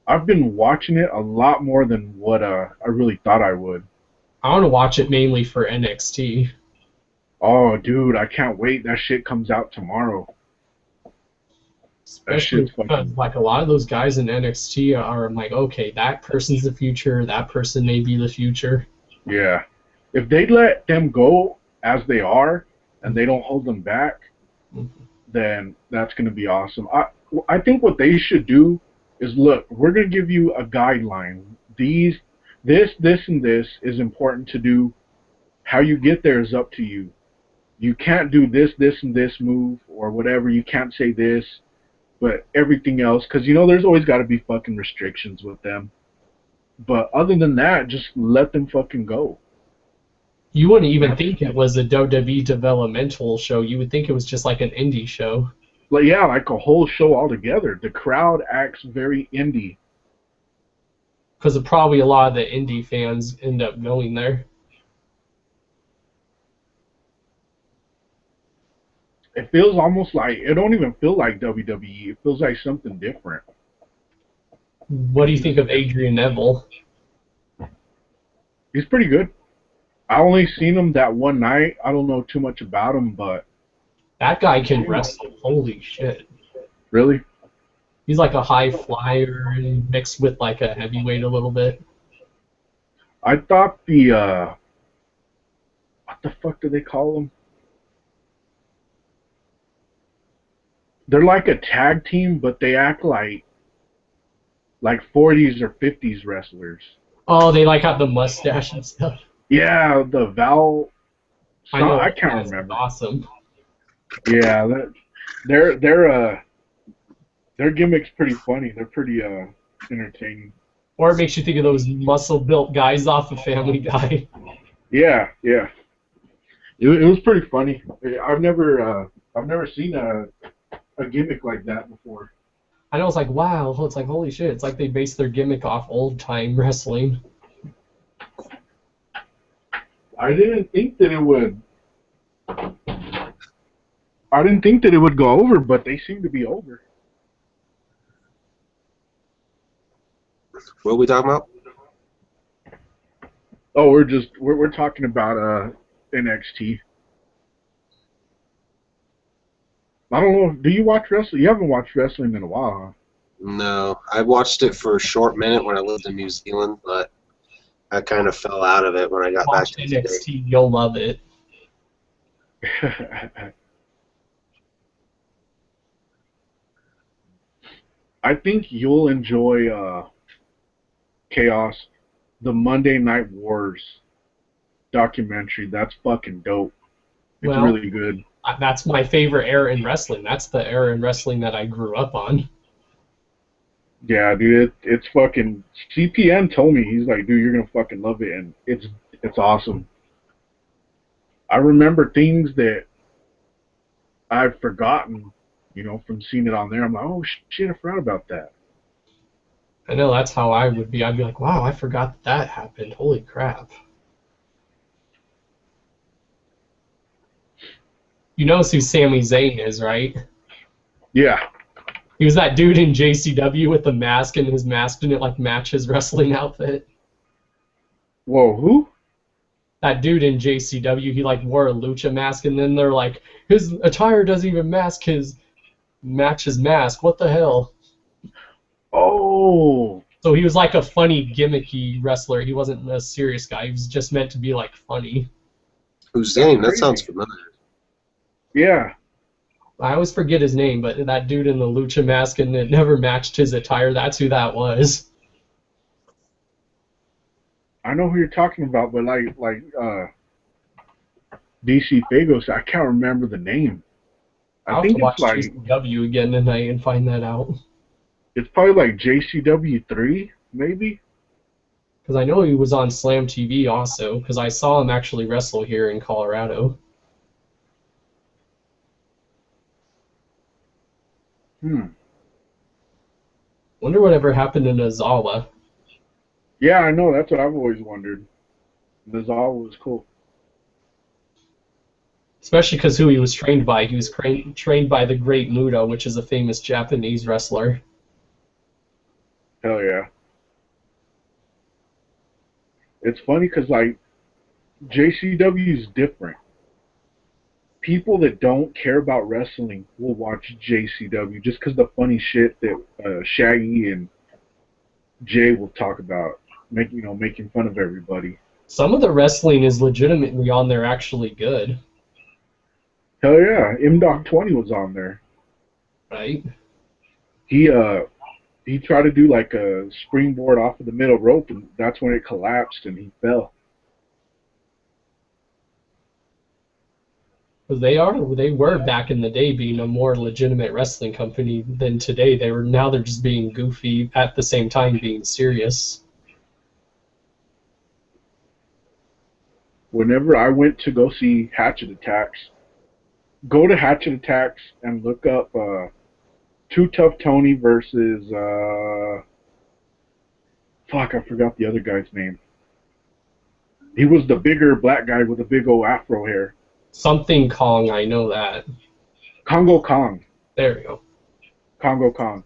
I've been watching it a lot more than what I really thought I would. I want to watch it mainly for NXT. Oh, dude, I can't wait. That shit comes out tomorrow. Especially because like a lot of those guys in NXT are like, okay, that person's the future, that person may be the future. Yeah. If they let them go as they are and they don't hold them back, then that's going to be awesome. I think what they should do is, look, we're going to give you a guideline. This, and this is important to do. How you get there is up to you. You can't do this, and this move or whatever. You can't say this, but everything else, because, there's always got to be fucking restrictions with them. But other than that, just let them fucking go. You wouldn't even think it was a WWE developmental show. You would think it was just like an indie show. Like, yeah, like a whole show altogether. The crowd acts very indie. Because probably a lot of the indie fans end up going there. It feels almost like, it don't even feel like WWE. It feels like something different. What do you think of Adrian Neville? He's pretty good. I only seen him that one night. I don't know too much about him, but... That guy can wrestle. Holy shit. Really? He's like a high flyer mixed with like a heavyweight a little bit. I thought the what the fuck do they call them? They're like a tag team, but they act like 40s or 50s wrestlers. Oh, they like have the mustache and stuff. Yeah, the Val. I know. I can't remember. Awesome. Yeah, their gimmick's pretty funny. They're pretty entertaining. Or it makes you think of those muscle-built guys off of Family Guy. Yeah, yeah. It was pretty funny. I've never seen a gimmick like that before. I know, it's like, wow, it's like, holy shit, it's like they based their gimmick off old-time wrestling. I didn't think that it would go over, but they seem to be over. What are we talking about? Oh, we're talking about NXT. I don't know. Do you watch wrestling? You haven't watched wrestling in a while, huh? No, I watched it for a short minute when I lived in New Zealand, but I kind of fell out of it when I got back to the NXT, States. you'll love it. I think you'll enjoy Chaos, the Monday Night Wars documentary. That's fucking dope. It's really good. That's my favorite era in wrestling. That's the era in wrestling that I grew up on. Yeah, dude, it's fucking. CPN told me, he's like, dude, you're gonna fucking love it, and it's awesome. I remember things that I've forgotten, from seeing it on there. I'm like, oh shit, I forgot about that. I know that's how I would be. I'd be like, wow, I forgot that happened. Holy crap. You know who Sami Zayn is, right? Yeah. He was that dude in JCW with the mask, and his mask didn't like match his wrestling outfit. Whoa, who? That dude in JCW, he like wore a lucha mask, and then they're like, his attire doesn't even match his mask. What the hell? Oh. So he was like a funny, gimmicky wrestler. He wasn't a serious guy. He was just meant to be like funny. Who's Zane? That sounds familiar. Yeah. I always forget his name, but that dude in the lucha mask and it never matched his attire, that's who that was. I know who you're talking about, but like dcfaygoguy, I can't remember the name. I'll have to watch JCW again tonight and find that out. It's probably like JCW3, maybe? Because I know he was on Slam TV also, because I saw him actually wrestle here in Colorado. Wonder whatever happened to Nozawa. Yeah, I know. That's what I've always wondered. Nozawa was cool. Especially because who he was trained by. He was trained by the Great Muta, which is a famous Japanese wrestler. Hell yeah. It's funny because, like, JCW is different. People that don't care about wrestling will watch JCW just because the funny shit that Shaggy and Jay will talk about, making fun of everybody. Some of the wrestling is legitimately on there actually good. Hell yeah, M-Dog 20 was on there. Right? He tried to do like a springboard off of the middle rope, and that's when it collapsed and he fell. Because they were back in the day being a more legitimate wrestling company than today. Now they're just being goofy at the same time being serious. Whenever I went to go see Hatchet Attacks, go to Hatchet Attacks and look up Too Tough Tony versus fuck, I forgot the other guy's name. He was the bigger black guy with a big old afro hair. Something Kong, I know that. Congo Kong. There we go. Congo Kong.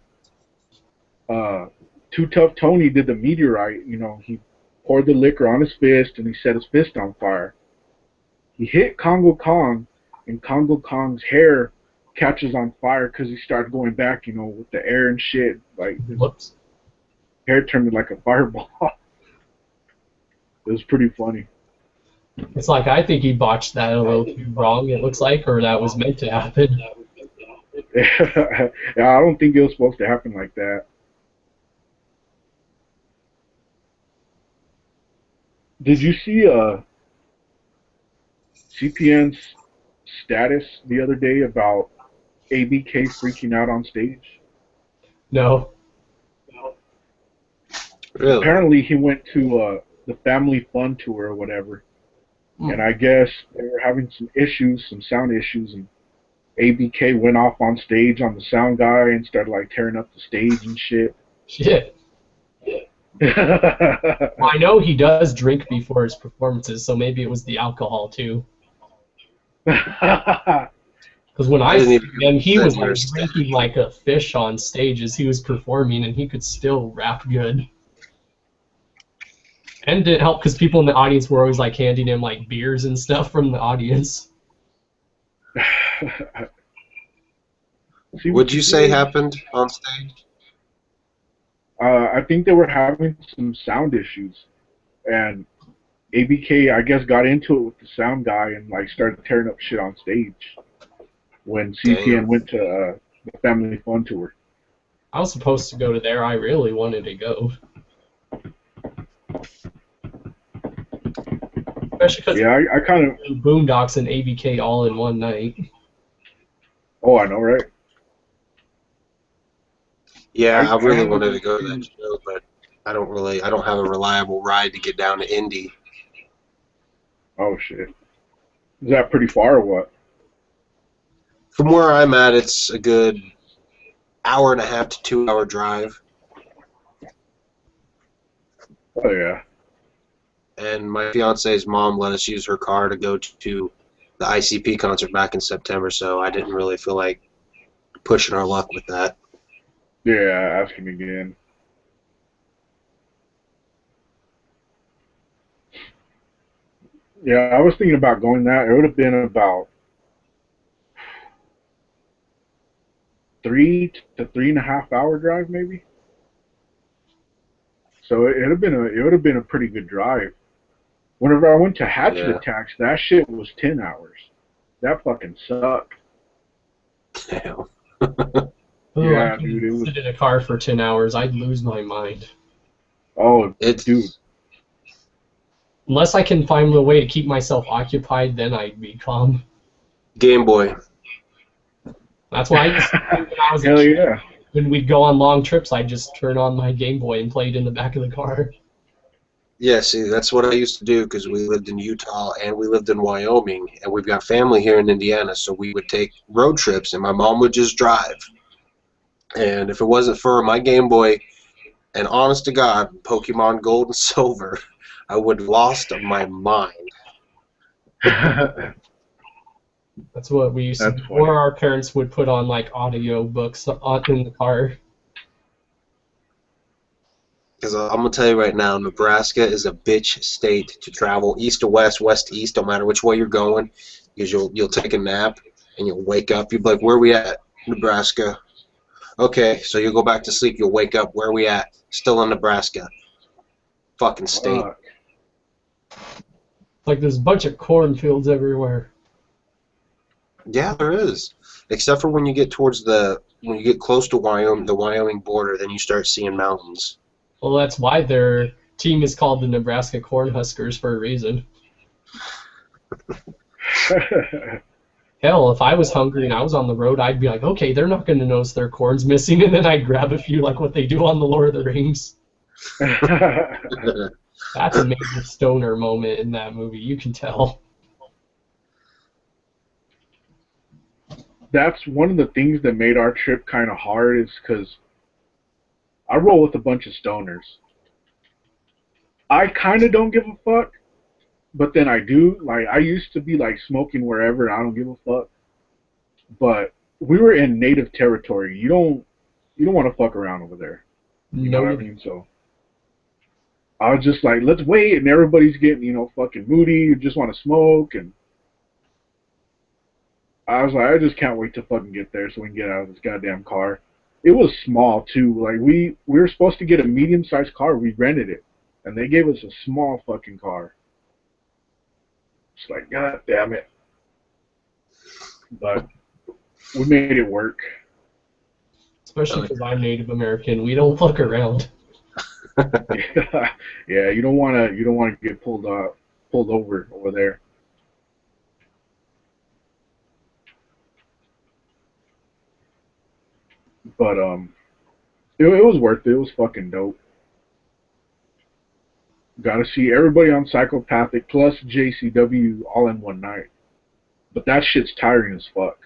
Too Tough Tony did the meteorite. He poured the liquor on his fist and he set his fist on fire. He hit Congo Kong, and Congo Kong's hair catches on fire because he started going back, you know, with the air and shit. Like his Whoops. hair turned like a fireball. It was pretty funny. It's like I think he botched that a little too wrong, it looks like, or that was meant to happen. Yeah, I don't think it was supposed to happen like that. Did you see CPN's status the other day about ABK freaking out on stage? No. Really? Apparently he went to the Family Fun tour or whatever, and I guess they were having some issues, some sound issues, and ABK went off on stage on the sound guy and started like tearing up the stage and shit. Shit. Well, I know he does drink before his performances, so maybe it was the alcohol too. Because when I see him, he was like drinking like a fish on stage as he was performing, and he could still rap good. And it helped because people in the audience were always like handing him like beers and stuff from the audience. What'd you say happened on stage? I think they were having some sound issues, and ABK, I guess, got into it with the sound guy and like started tearing up shit on stage when CPN went to the Family Fun tour. I was supposed to go to there. I really wanted to go. Especially because I kind of Boondocks and ABK all in one night. Oh, I know, right? Yeah, I really wanted to go to that show, but I don't have a reliable ride to get down to Indy. Oh shit. Is that pretty far or what? From where I'm at, it's a good hour-and-a-half to 2-hour drive. Oh yeah. And my fiance's mom let us use her car to go to the ICP concert back in September, so I didn't really feel like pushing our luck with that. Yeah, ask him again. Yeah, I was thinking about going that. It would have been about 3 to 3.5 hour drive, maybe. So it would have been a pretty good drive. Whenever I went to Hatchet Attacks, that shit was 10 hours. That fucking sucked. Damn. Oh, Yeah, I dude, couldn't sit in a car for 10 hours. I'd lose my mind. Oh, dude. Unless I can find a way to keep myself occupied, then I'd be calm. Game Boy. That's why I used to do when I was Hell yeah. When we'd go on long trips, I'd just turn on my Game Boy and play it in the back of the car. Yeah, see, that's what I used to do because we lived in Utah and we lived in Wyoming, and we've got family here in Indiana, so we would take road trips, and my mom would just drive. And if it wasn't for my Game Boy, and honest to God, Pokemon Gold and Silver, I would have lost my mind. That's what we used to do. Or our parents would put on like audio books in the car. Because I'm going to tell you right now, Nebraska is a bitch state to travel east to west, west to east, no matter which way you're going. Because you'll take a nap and you'll wake up. You'll be like, where are we at? Nebraska. Okay, so you'll go back to sleep. You'll wake up. Where are we at? Still in Nebraska. Fucking state. Like there's a bunch of cornfields everywhere. Yeah, there is. Except for when you get towards when you get close to Wyoming, the Wyoming border, then you start seeing mountains. Well, that's why their team is called the Nebraska Cornhuskers for a reason. Hell, if I was hungry and I was on the road, I'd be like, okay, they're not going to notice their corn's missing, and then I'd grab a few like what they do on the Lord of the Rings. That's a major stoner moment in that movie, you can tell. That's one of the things that made our trip kind of hard is because I roll with a bunch of stoners. I kind of don't give a fuck, but then I do. Like, I used to be like smoking wherever, and I don't give a fuck. But we were in native territory. You don't want to fuck around over there. You know what I mean? So I was just like, let's wait, and everybody's getting, fucking moody. You just want to smoke, and I was like, I just can't wait to fucking get there so we can get out of this goddamn car. It was small too. Like we were supposed to get a medium-sized car. We rented it, and they gave us a small fucking car. It's like, god damn it. But we made it work. Especially because I'm Native American, we don't fuck around. Yeah, you don't wanna get pulled over there. But it was worth it. It was fucking dope. Got to see everybody on Psychopathic plus JCW all in one night. But that shit's tiring as fuck.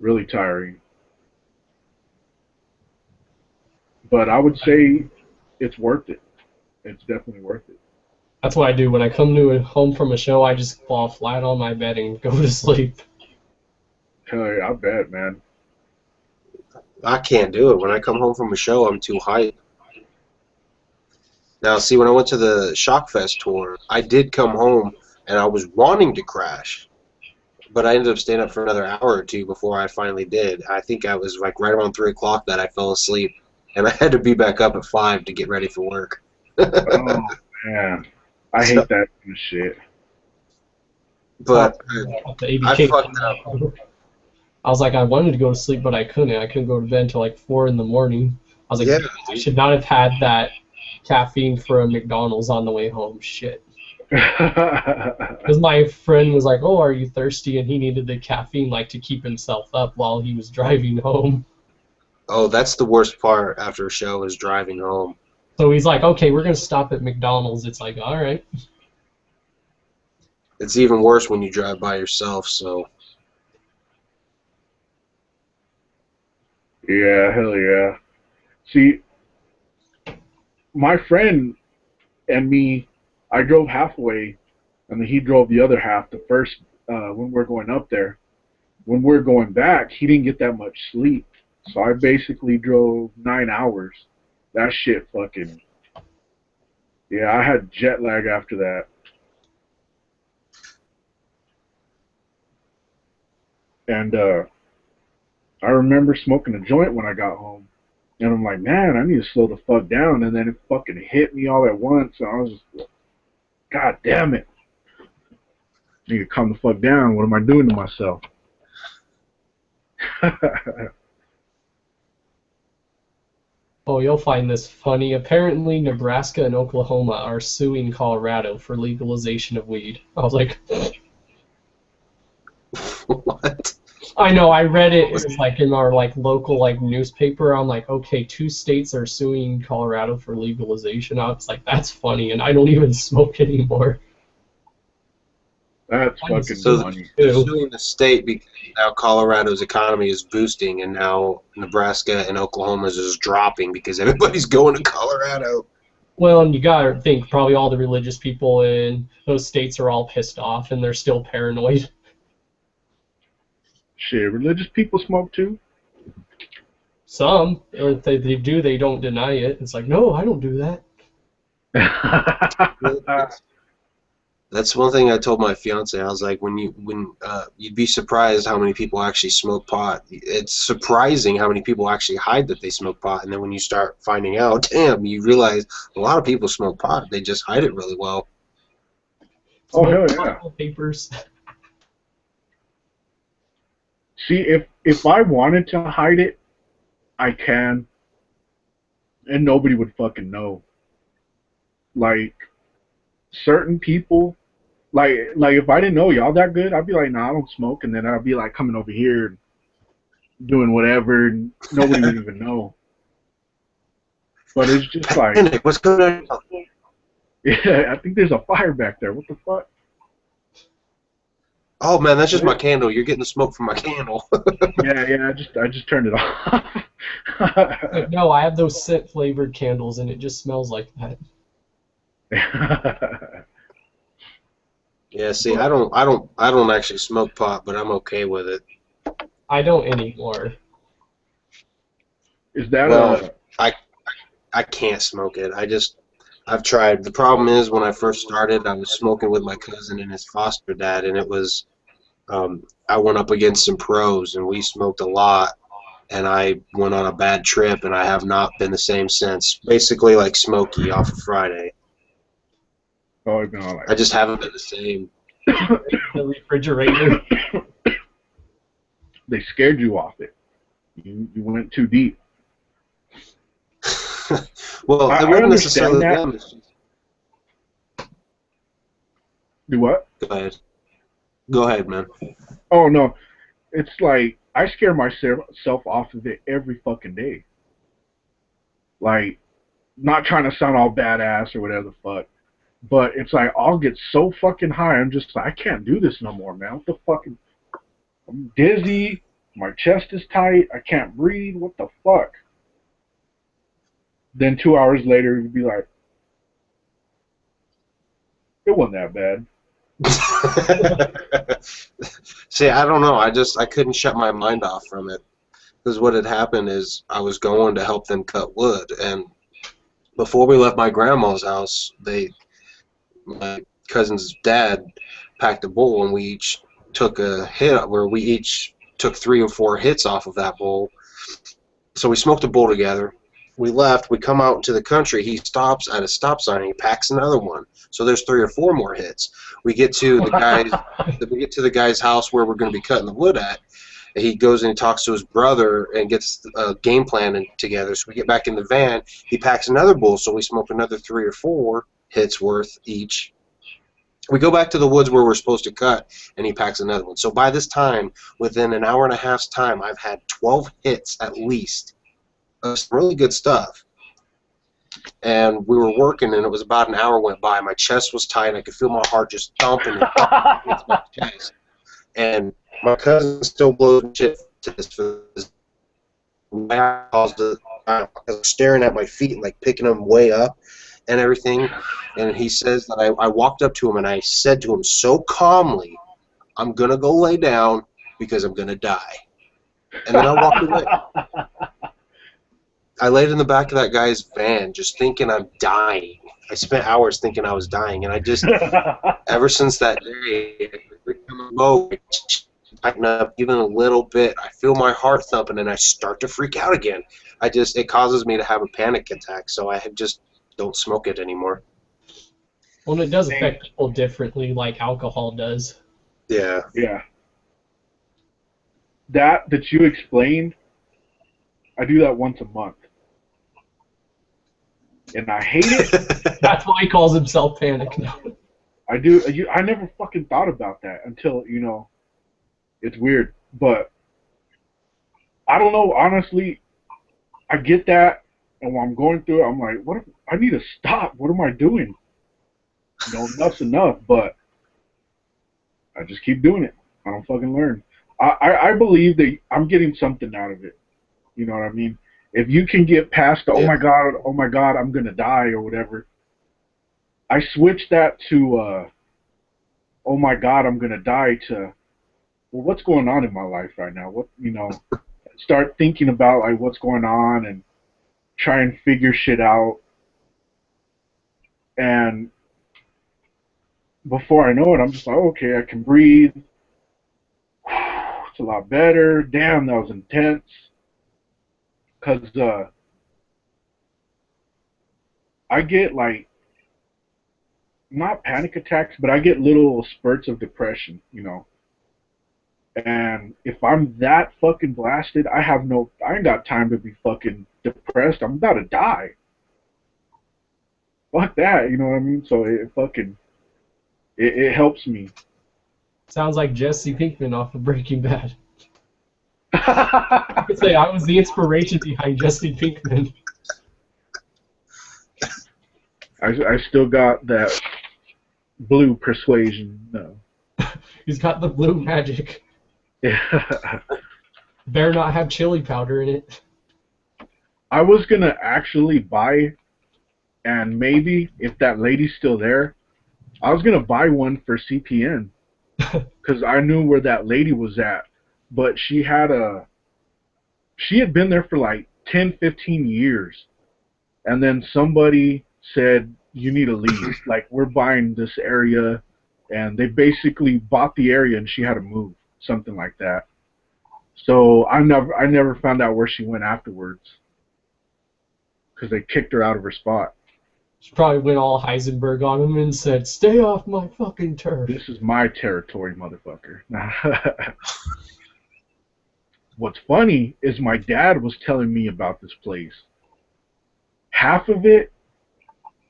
Really tiring. But I would say it's worth it. It's definitely worth it. That's what I do when I come home from a show. I just fall flat on my bed and go to sleep. Hell yeah, I bet, man. I can't do it. When I come home from a show, I'm too hyped. Now, see, when I went to the Shockfest tour, I did come home and I was wanting to crash, but I ended up staying up for another hour or two before I finally did. I think I was like right around 3 o'clock that I fell asleep, and I had to be back up at 5 to get ready for work. Oh man, I hate that kind of shit. But I fucked up. I was like, I wanted to go to sleep, but I couldn't. I couldn't go to bed until like 4 in the morning. I was like, Yeah. I should not have had that caffeine from McDonald's on the way home. Shit. Because my friend was like, oh, are you thirsty? And he needed the caffeine like to keep himself up while he was driving home. Oh, that's the worst part after a show is driving home. So he's like, okay, we're going to stop at McDonald's. It's like, all right. It's even worse when you drive by yourself, so... Yeah, hell yeah. See, my friend and me, I drove halfway, and then he drove the other half. The first, when we're going up there, when we're going back, he didn't get that much sleep, so I basically drove 9 hours. That shit fucking, yeah, I had jet lag after that. And I remember smoking a joint when I got home. And I'm like, man, I need to slow the fuck down. And then it fucking hit me all at once. And I was just like, god damn it. I need to calm the fuck down. What am I doing to myself? Oh, you'll find this funny. Apparently, Nebraska and Oklahoma are suing Colorado for legalization of weed. I was like... What? I know, I read it. It was like in our like local like newspaper. I'm like, okay, 2 states are suing Colorado for legalization. I was like, that's funny, and I don't even smoke anymore. That's fucking So funny. they're suing the state because now Colorado's economy is boosting, and now Nebraska and Oklahoma's is dropping because everybody's going to Colorado. Well, and you gotta think probably all the religious people in those states are all pissed off, and they're still paranoid. Shit, religious people smoke too? Some, or if they do, they don't deny it. It's like, no, I don't do that. That's one thing I told my fiance. I was like, when you'd be surprised how many people actually smoke pot. It's surprising how many people actually hide that they smoke pot, and then when you start finding out, damn, you realize a lot of people smoke pot. They just hide it really well. Oh hell yeah! Papers. See, if I wanted to hide it, I can, and nobody would fucking know. Like certain people, like if I didn't know y'all that good, I'd be like, nah, I don't smoke, and then I'd be like coming over here and doing whatever, and nobody would even know. But it's just like, what's going on? yeah, I think there's a fire back there. What the fuck? Oh man, that's just my candle. You're getting the smoke from my candle. yeah, I just turned it off. No, I have those scent flavored candles, and it just smells like that. Yeah, see, I don't actually smoke pot, but I'm okay with it. I don't anymore. Is that well, I can't smoke it. I've tried. The problem is when I first started, I was smoking with my cousin and his foster dad, and it was I went up against some pros, and we smoked a lot. And I went on a bad trip, and I have not been the same since. Basically, like Smokey off of Friday. Oh, I've been all I just haven't been the same. The refrigerator. They scared you off it. You went too deep. Well, it I wasn't understand necessarily that. them. It's just... Do what? Go ahead. Go ahead, man. Oh, no. It's like, I scare myself off of it every fucking day. Like, not trying to sound all badass or whatever the fuck, but it's like, I'll get so fucking high, I'm just like, I can't do this no more, man. What the fuck? I'm dizzy, my chest is tight, I can't breathe, what the fuck? Then 2 hours later, you'd be like, it wasn't that bad. See, I don't know. I couldn't shut my mind off from it. Because what had happened is I was going to help them cut wood, and before we left my grandma's house, my cousin's dad packed a bowl, and we each took a hit where we each took 3 or 4 hits off of that bowl. So we smoked a bowl together. We left. We come out into the country. He stops at a stop sign, and he packs another one. So there's 3 or 4 more hits. We get to the guy's house where we're going to be cutting the wood at. He goes and he talks to his brother and gets a game plan together. So we get back in the van. He packs another bowl, so we smoke another 3 or 4 hits worth each. We go back to the woods where we're supposed to cut, and he packs another one. So by this time, within an hour and a half's time, I've had 12 hits at least of some really good stuff. And we were working, and it was about an hour went by. My chest was tight. I could feel my heart just thumping against my chest. And my cousin still blows shit to this for this. I was staring at my feet, like picking them way up and everything. And he says that I walked up to him and I said to him so calmly, "I'm going to go lay down because I'm going to die." And then I walked away. I laid in the back of that guy's van just thinking I'm dying. I spent hours thinking I was dying. And I just, ever since that day, every time I go, tighten up even a little bit, I feel my heart thumping and I start to freak out again. It causes me to have a panic attack, so I just don't smoke it anymore. Well, it does affect people differently, like alcohol does. Yeah. Yeah. That you explained, I do that once a month. And I hate it. That's why he calls himself Panic now. I do. I never fucking thought about that until, it's weird. But I don't know, honestly, I get that, and when I'm going through it, I'm like, I need to stop. What am I doing? Enough's enough, but I just keep doing it. I don't fucking learn. I believe that I'm getting something out of it. You know what I mean? If you can get past the, oh my God, I'm going to die or whatever, I switched that to, oh my God, I'm going to die to, well, what's going on in my life right now? Start thinking about like what's going on and try and figure shit out. And before I know it, I'm just like, okay, I can breathe. It's a lot better. Damn, that was intense. Because I get, like, not panic attacks, but I get little spurts of depression, And if I'm that fucking blasted, I ain't got time to be fucking depressed. I'm about to die. Fuck that, you know what I mean? So it helps me. Sounds like Jesse Pinkman off of Breaking Bad. I could say I was the inspiration behind Jesse Pinkman. I still got that blue persuasion. No. He's got the blue magic. Yeah. Better not have chili powder in it. I was gonna actually buy, and maybe if that lady's still there, I was gonna buy one for CPN because I knew where that lady was at. But she had been there for like 10, 15 years. And then somebody said, you need to leave. Like, we're buying this area and they basically bought the area, and she had to move, something like that. So I never found out where she went afterwards because they kicked her out of her spot. She probably went all Heisenberg on him and said, "Stay off my fucking turf." This is my territory, motherfucker. What's funny is my dad was telling me about this place. Half of it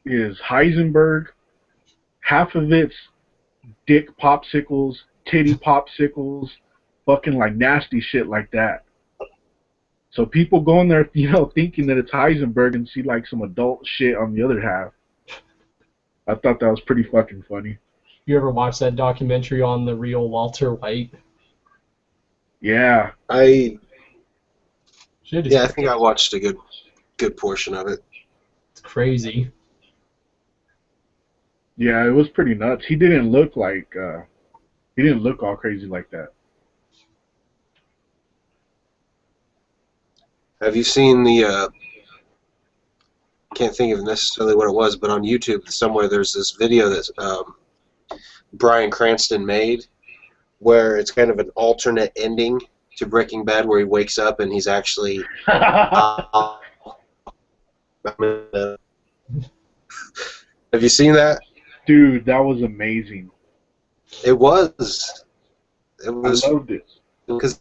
is Heisenberg, half of it's dick popsicles, titty popsicles, fucking like nasty shit like that. So people go in there, you know, thinking that it's Heisenberg and see like some adult shit on the other half. I thought that was pretty fucking funny. You ever watch that documentary on the real Walter White? Yeah. I Shit is think I watched a good portion of it. It's crazy. Yeah, it was pretty nuts. He didn't look like he didn't look all crazy like that. Have you seen the can't think of necessarily what it was, but on YouTube somewhere there's this video that Bryan Cranston made where it's kind of an alternate ending to Breaking Bad where he wakes up and he's actually have you seen that? Dude, that was amazing. It was. I loved it. Because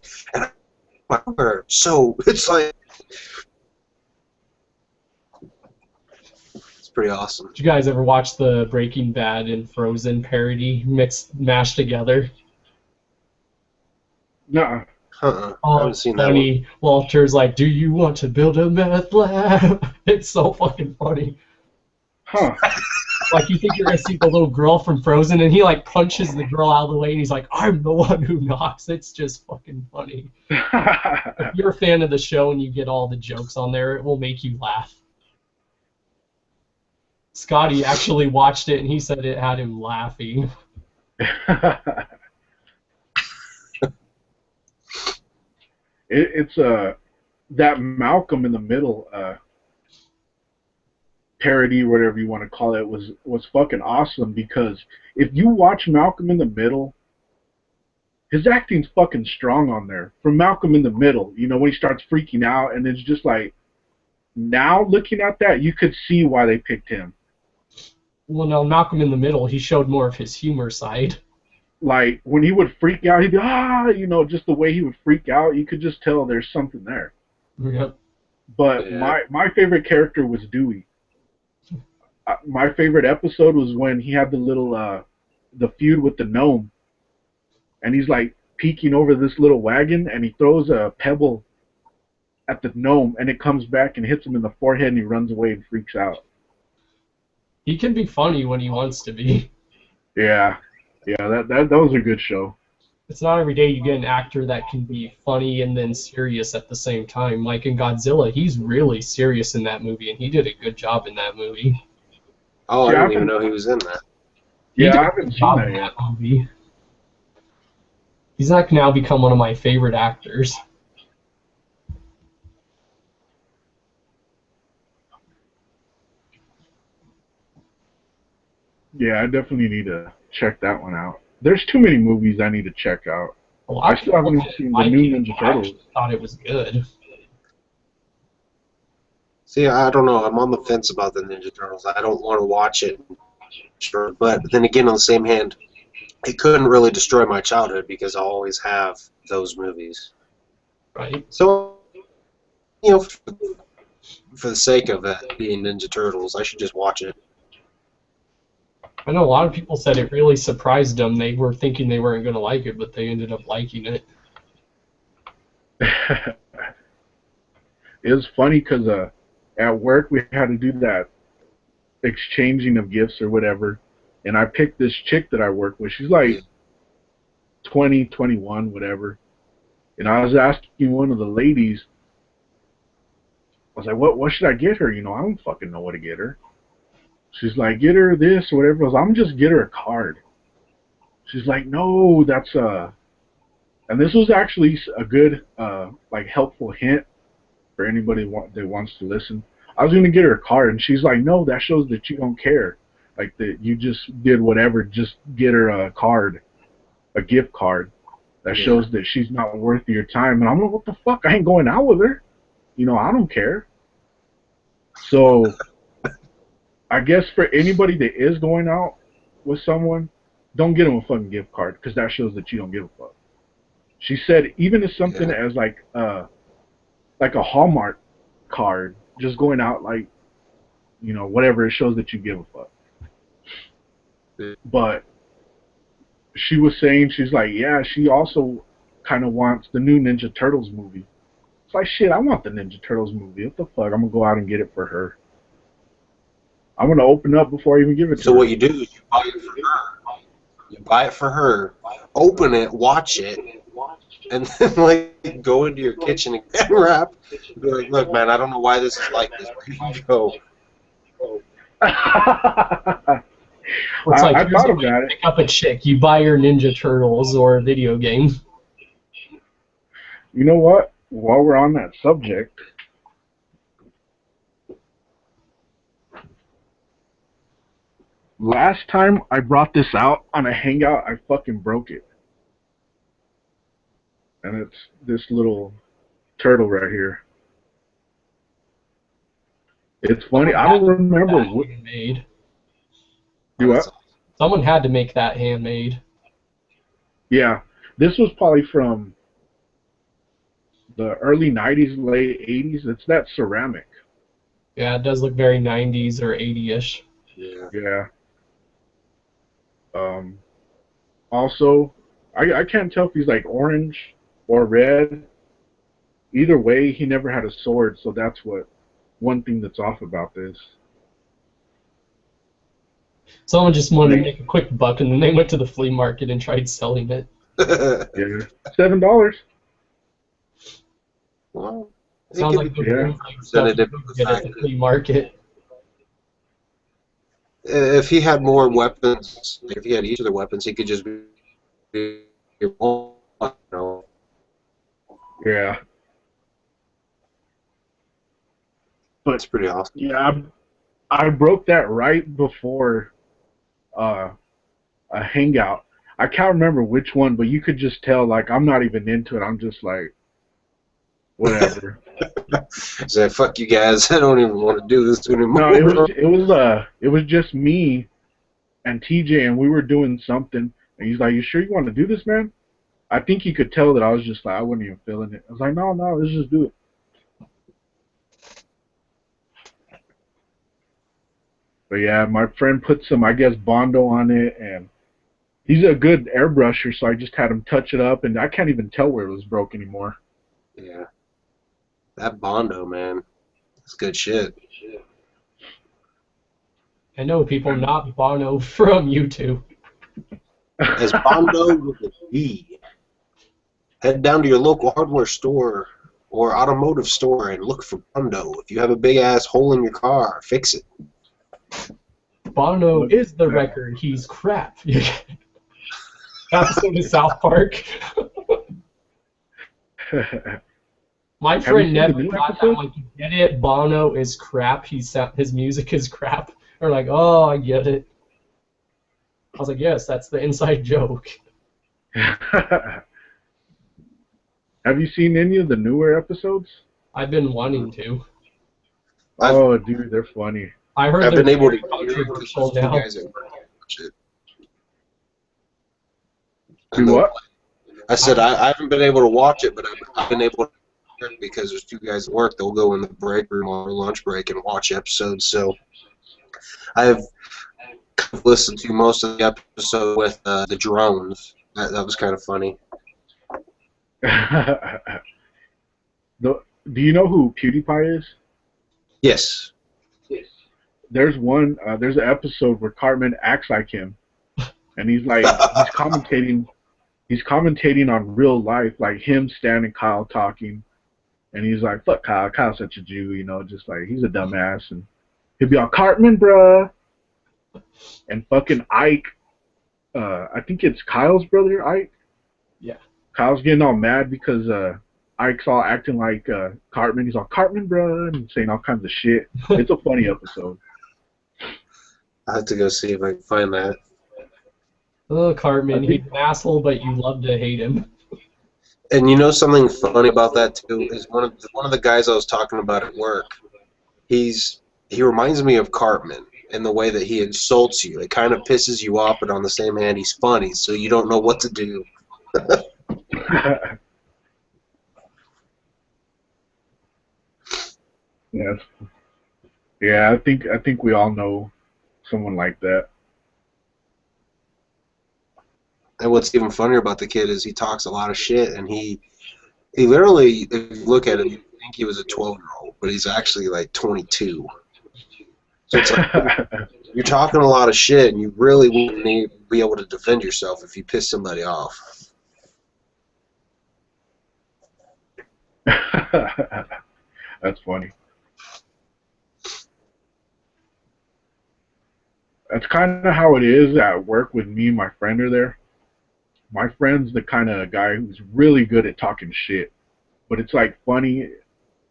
so it's like it's pretty awesome. Did you guys ever watch the Breaking Bad and Frozen parody mashed together? Nuh-uh. I haven't seen funny. that one. Walter's like, "Do you want to build a meth lab?" It's so fucking funny. Huh. Like, you think you're gonna see the little girl from Frozen, and he like punches the girl out of the way, and he's like, "I'm the one who knocks." It's just fucking funny. If you're a fan of the show and you get all the jokes on there, it will make you laugh. Scotty actually watched it, and he said it had him laughing. It's that Malcolm in the Middle parody, whatever you want to call it, was fucking awesome, because if you watch Malcolm in the Middle, his acting's fucking strong on there. From Malcolm in the Middle, you know, when he starts freaking out, and it's just like, now looking at that, you could see why they picked him. Well, no, Malcolm in the Middle, he showed more of his humor side. Like, when he would freak out, he'd be, you know, just the way he would freak out, you could just tell there's something there. Yep. But my favorite character was Dewey. My favorite episode was when he had the little, the feud with the gnome. And he's, like, peeking over this little wagon, and he throws a pebble at the gnome, and it comes back and hits him in the forehead, and he runs away and freaks out. He can be funny when he wants to be. Yeah. Yeah, that was a good show. It's not every day you get an actor that can be funny and then serious at the same time. Like in Godzilla, he's really serious in that movie, and he did a good job in that movie. Oh, I didn't even know he was in that. Yeah, I haven't seen that yet. Movie. He's like now become one of my favorite actors. Yeah, I definitely need to check that one out. There's too many movies I need to check out. I still haven't seen the new Ninja Turtles. I thought it was good. See, I don't know. I'm on the fence about the Ninja Turtles. I don't want to watch it. Sure, but then again, on the same hand, it couldn't really destroy my childhood because I always have those movies. Right. So, you know, for the sake of it being Ninja Turtles, I should just watch it. I know a lot of people said it really surprised them. They were thinking they weren't going to like it, but they ended up liking it. It was funny because at work we had to do that exchanging of gifts or whatever, and I picked this chick that I work with. She's like 20, 21, whatever. And I was asking one of the ladies, I was like, what should I get her? You know, I don't fucking know what to get her. She's like, get her this or whatever. I was like, I'm just get her a card. She's like, no, that's and this was actually a good like helpful hint for anybody that wants to listen. I was gonna get her a card, and she's like, no, that shows that you don't care. like that you just did whatever, just get her a card, a gift card that shows that she's not worth your time. And I'm like, what the fuck? I ain't going out with her. You know, I don't care. So I guess for anybody that is going out with someone, don't get them a fucking gift card because that shows that you don't give a fuck. She said even if something as like a Hallmark card, just going out like, you know, whatever, it shows that you give a fuck. But she was saying, she's like, yeah, she also kind of wants the new Ninja Turtles movie. It's like, shit, I want the Ninja Turtles movie. What the fuck? I'm going to go out and get it for her. I'm going to open up before I even give it to her. So what you do is you buy it for her. You buy it for her, open it, watch it, and then like go into your kitchen and wrap. Be like, look, man, I don't know why this is like this. Here you go. It's like, I thought about it. Pick up a chick. You buy your Ninja Turtles or a video game. You know what? While we're on that subject, last time I brought this out on a hangout, I fucking broke it. And it's this little turtle right here. It's funny. I don't remember what handmade. Do what? Someone had to make that handmade. Yeah, this was probably from the early '90s, late '80s. It's that ceramic. Yeah, it does look very '90s or '80ish. Yeah. Also, I can't tell if he's like orange or red. Either way, he never had a sword, so that's one thing that's off about this. Someone just wanted to make a quick buck, and then they went to the flea market and tried selling it. Yeah, $7. Well, Sounds like the stuff you get at the flea market. If he had more weapons, if he had each of the weapons, he could just be, you know. Yeah. But it's pretty awesome. Yeah, I broke that right before a hangout. I can't remember which one, but you could just tell, like, I'm not even into it. I'm just like, whatever. Say, fuck you guys. I don't even want to do this anymore. No, it was just me and TJ, and we were doing something. And he's like, "You sure you want to do this, man?" I think he could tell that I was just like, I wasn't even feeling it. I was like, no, let's just do it. But yeah, my friend put some, I guess, Bondo on it, and he's a good airbrusher, so I just had him touch it up, and I can't even tell where it was broke anymore. Yeah. That Bondo, man. That's good shit. I know people, not Bono from YouTube. As Bondo with a B. Head down to your local hardware store or automotive store and look for Bondo. If you have a big-ass hole in your car, fix it. Bono is the record. He's crap. Episode of South Park. My friend never got that. Like, you get it? Bono is crap. His music is crap. They're like, oh, I get it. I was like, yes, that's the inside joke. Have you seen any of the newer episodes? I've been wanting to. Oh, dude, they're funny. I heard I've been able to controversial now. Do what? I said I haven't been able to watch it, but I've been able to hear it because there's two guys at work. They'll go in the break room on their lunch break and watch episodes. So I've listened to most of the episode with the drones. That was kind of funny. Do you know who PewDiePie is? Yes. There's an episode where Cartman acts like him, and he's like, he's commentating on real life, like him, Stan, and Kyle talking, and he's like, fuck Kyle, Kyle's such a Jew, you know, just like, he's a dumbass, and he'll be all, Cartman, bruh, and fucking Ike, I think it's Kyle's brother, Ike? Yeah. Kyle's getting all mad because, Ike's all acting like Cartman. He's all, Cartman, bruh, and saying all kinds of shit. It's a funny episode. I have to go see if I can find that. Oh, Cartman, he's an asshole, but you love to hate him. And you know something funny about that too is one of the guys I was talking about at work. He reminds me of Cartman in the way that he insults you. It kind of pisses you off, but on the same hand, he's funny, so you don't know what to do. Yes. Yeah, I think we all know someone like that. And what's even funnier about the kid is he talks a lot of shit, and he literally, if you look at him, you think he was a 12-year-old, but he's actually like 22. So it's like you're talking a lot of shit, and you really wouldn't be able to defend yourself if you piss somebody off. That's funny. That's kind of how it is at work with me and my friend are there. My friend's the kind of guy who's really good at talking shit, but it's like funny.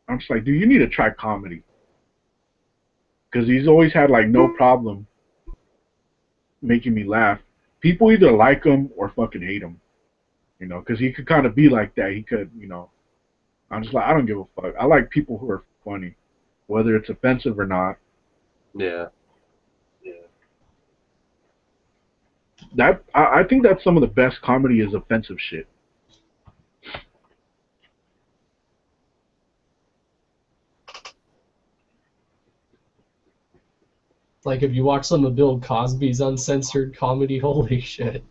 I'm just like, dude, you need to try comedy. Because he's always had like no problem making me laugh. People either like him or fucking hate him, you know, because he could kind of be like that. He could, you know, I'm just like, I don't give a fuck. I like people who are funny, whether it's offensive or not. Yeah. That I think that's some of the best comedy is offensive shit. Like, if you watch some of Bill Cosby's uncensored comedy, holy shit.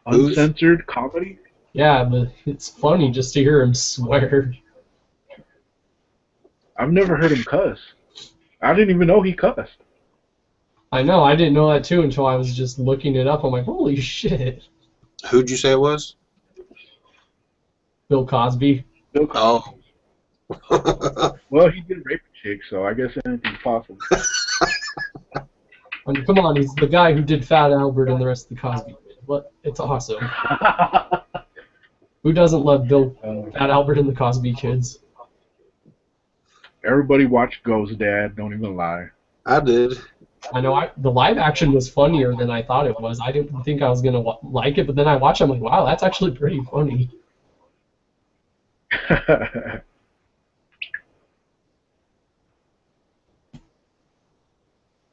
Uncensored comedy? Yeah, but it's funny just to hear him swear. I've never heard him cuss. I didn't even know he cussed. I know, I didn't know that too until I was just looking it up. I'm like, holy shit. Who'd you say it was? Bill Cosby. Bill Cosby. Oh. Well, he did rape a chick, so I guess anything's possible. I mean, come on, he's the guy who did Fat Albert and the rest of the Cosby. What? It's awesome. Who doesn't love Fat Albert and the Cosby Kids? Everybody watched Ghost Dad, don't even lie. I did. I know the live action was funnier than I thought it was. I didn't think I was going to like it, but then I watched it, I'm like, wow, that's actually pretty funny.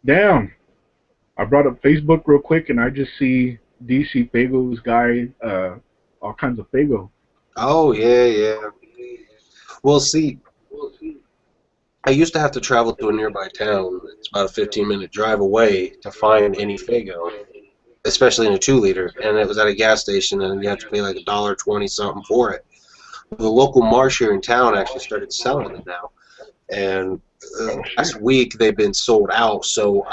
Damn. I brought up Facebook real quick, and I just see dcfaygoguy, all kinds of Faygo. Oh, yeah. Well, see, I used to have to travel to a nearby town. It's about a 15-minute drive away to find any Faygo, especially in a 2-liter. And it was at a gas station, and you have to pay like $1.20 something for it. The local marsh here in town actually started selling it now. And last week they've been sold out. So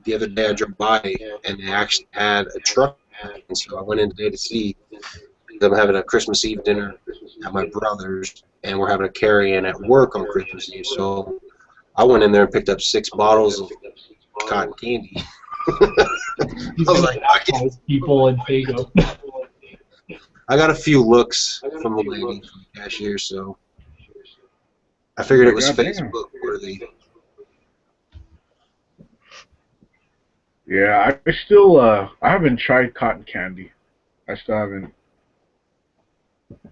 the other day I drove by, and they actually had a truck. And so I went in today to see them having a Christmas Eve dinner at my brother's, and we're having a carry-in at work on Christmas Eve. So I went in there and picked up 6 bottles of cotton candy. He's going to baptize people in Faygo. I got a few looks from the lady, from the cashier, so I figured it was Facebook worthy. Yeah, I still I haven't tried cotton candy. I still haven't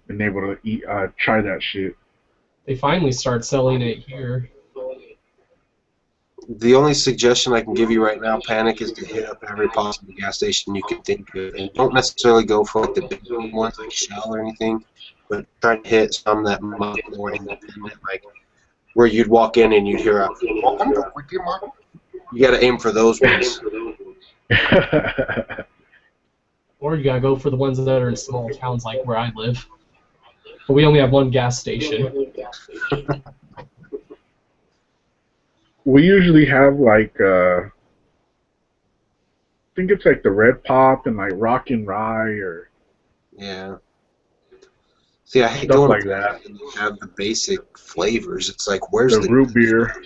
been able to try that shit. They finally start selling it here. The only suggestion I can give you right now, Panic, is to hit up every possible gas station you can think of, and don't necessarily go for like the big ones like Shell or anything, but try to hit some that might be more independent, like where you'd walk in and you'd hear a "Welcome to Quickie Mart." You got to aim for those ones. Or you gotta go for the ones that are in small towns like where I live. But we only have one gas station. We usually have like I think it's like the Red Pop and like Rock and Rye or Yeah. See, I hate stuff going like to that. and you have the basic flavors. It's like, where's The root beer.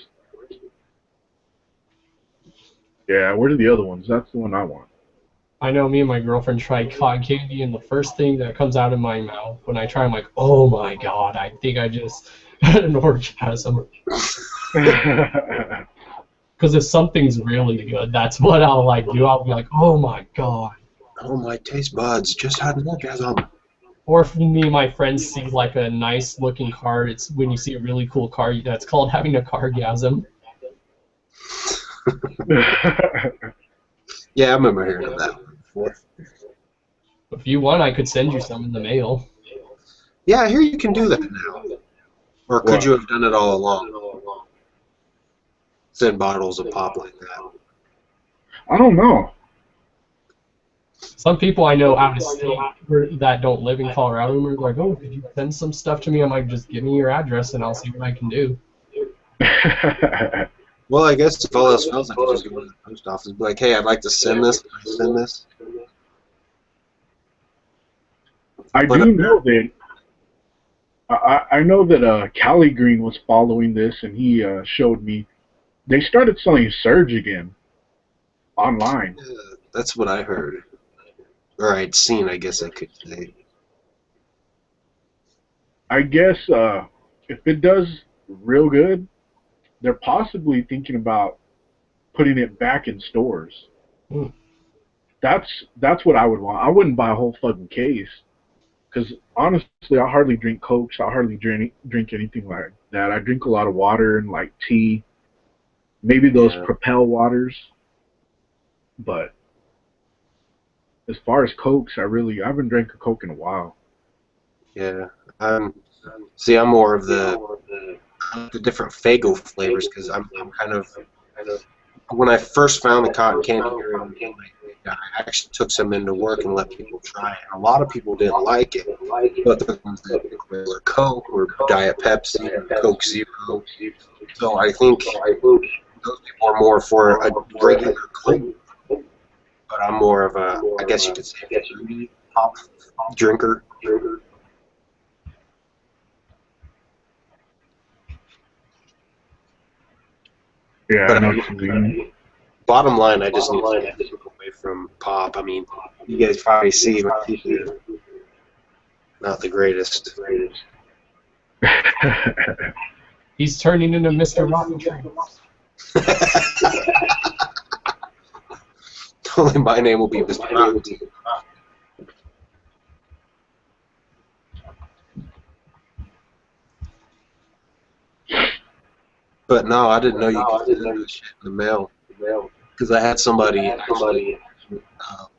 Yeah, where's the other ones? That's the one I want. I know me and my girlfriend tried cotton candy, and the first thing that comes out of my mouth when I try, I'm like, oh my god, I think I just had an orgasm. Because if something's really good, that's what I'll like do. I'll be like, oh my god. Oh, my taste buds just had an orgasm. Or if me and my friends see like a nice looking car, it's when you see a really cool car, that's called having a cargasm. Yeah, I remember hearing of that one before. If you want, I could send you some in the mail. Yeah, I hear you can do that now. Or could you have done it all along? Send bottles of pop like that. I don't know. Some people I know out of state that don't live in Colorado are like, oh, could you send some stuff to me? I'm like, just give me your address and I'll see what I can do. Well, I guess if all else fails, I could just go to the post office and be like, hey, I'd like to send this. Can I send this? I do know that. I know that Cali Green was following this, and he showed me. They started selling Surge again online. That's what I heard. Or I'd seen, I guess I could say. I guess if it does real good, they're possibly thinking about putting it back in stores. Mm. That's what I would want. I wouldn't buy a whole fucking case. Because honestly, I hardly drink Cokes. I hardly drink anything like that. I drink a lot of water and like tea. Maybe those Propel waters. But as far as Cokes, I haven't drank a Coke in a while. Yeah. See, I'm more of the different Faygo flavors because I'm kind of when I first found the cotton candy I actually took some into work and let people try it. And a lot of people didn't like it, but the ones that were Coke or Diet Pepsi or Coke Zero. So I think those people are more for a regular Coke, but I'm more of a, I guess you could say, a pop drinker. Yeah, But I know what you mean. Bottom line, I just need to get away from pop. I mean, you guys probably see my teeth are not the greatest. He's turning into Mr. Rotten Tree. Only my name will be Mr. Rotten. But no, I didn't know you could send that shit in the mail. Because I had somebody actually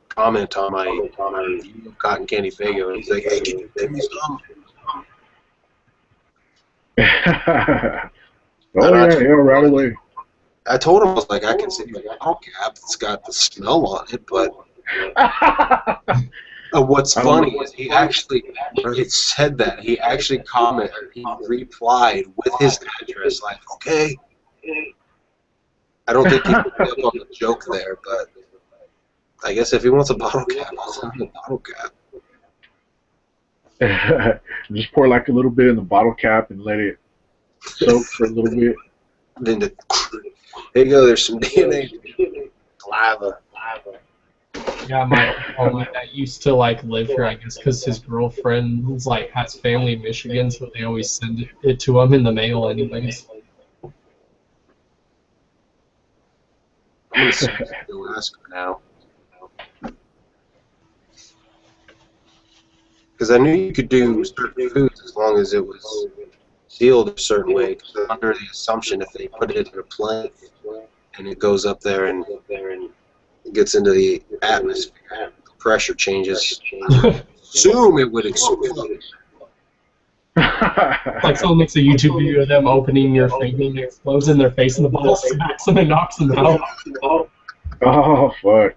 comment on my review of Cotton Candy Faygo, and he's like, hey, can you send me some? Right away. I told him, I was like, I can send you a bottle cap that's got the smell on it, but what's funny is he actually, when he said that, he actually commented, he replied with his address, like, okay. I don't think he picked up on the joke there, but I guess if he wants a bottle cap, I'll send him a bottle cap. Just pour like a little bit in the bottle cap and let it soak for a little bit. Then there you go, there's some DNA. Lava. Yeah, my homie that used to like live here, I guess, because his girlfriend was like has family in Michigan, so they always send it to him in the mail, anyways. I'm gonna ask her now. Because I knew you could do certain foods as long as it was sealed a certain way. Because I'm under the assumption if they put it in a plane and it goes up there and it gets into the atmosphere, the pressure changes. Assume it would explode. Like someone makes a YouTube video of them opening your finger and it explodes in their face and the bottle smacks them and knocks them out. Oh fuck.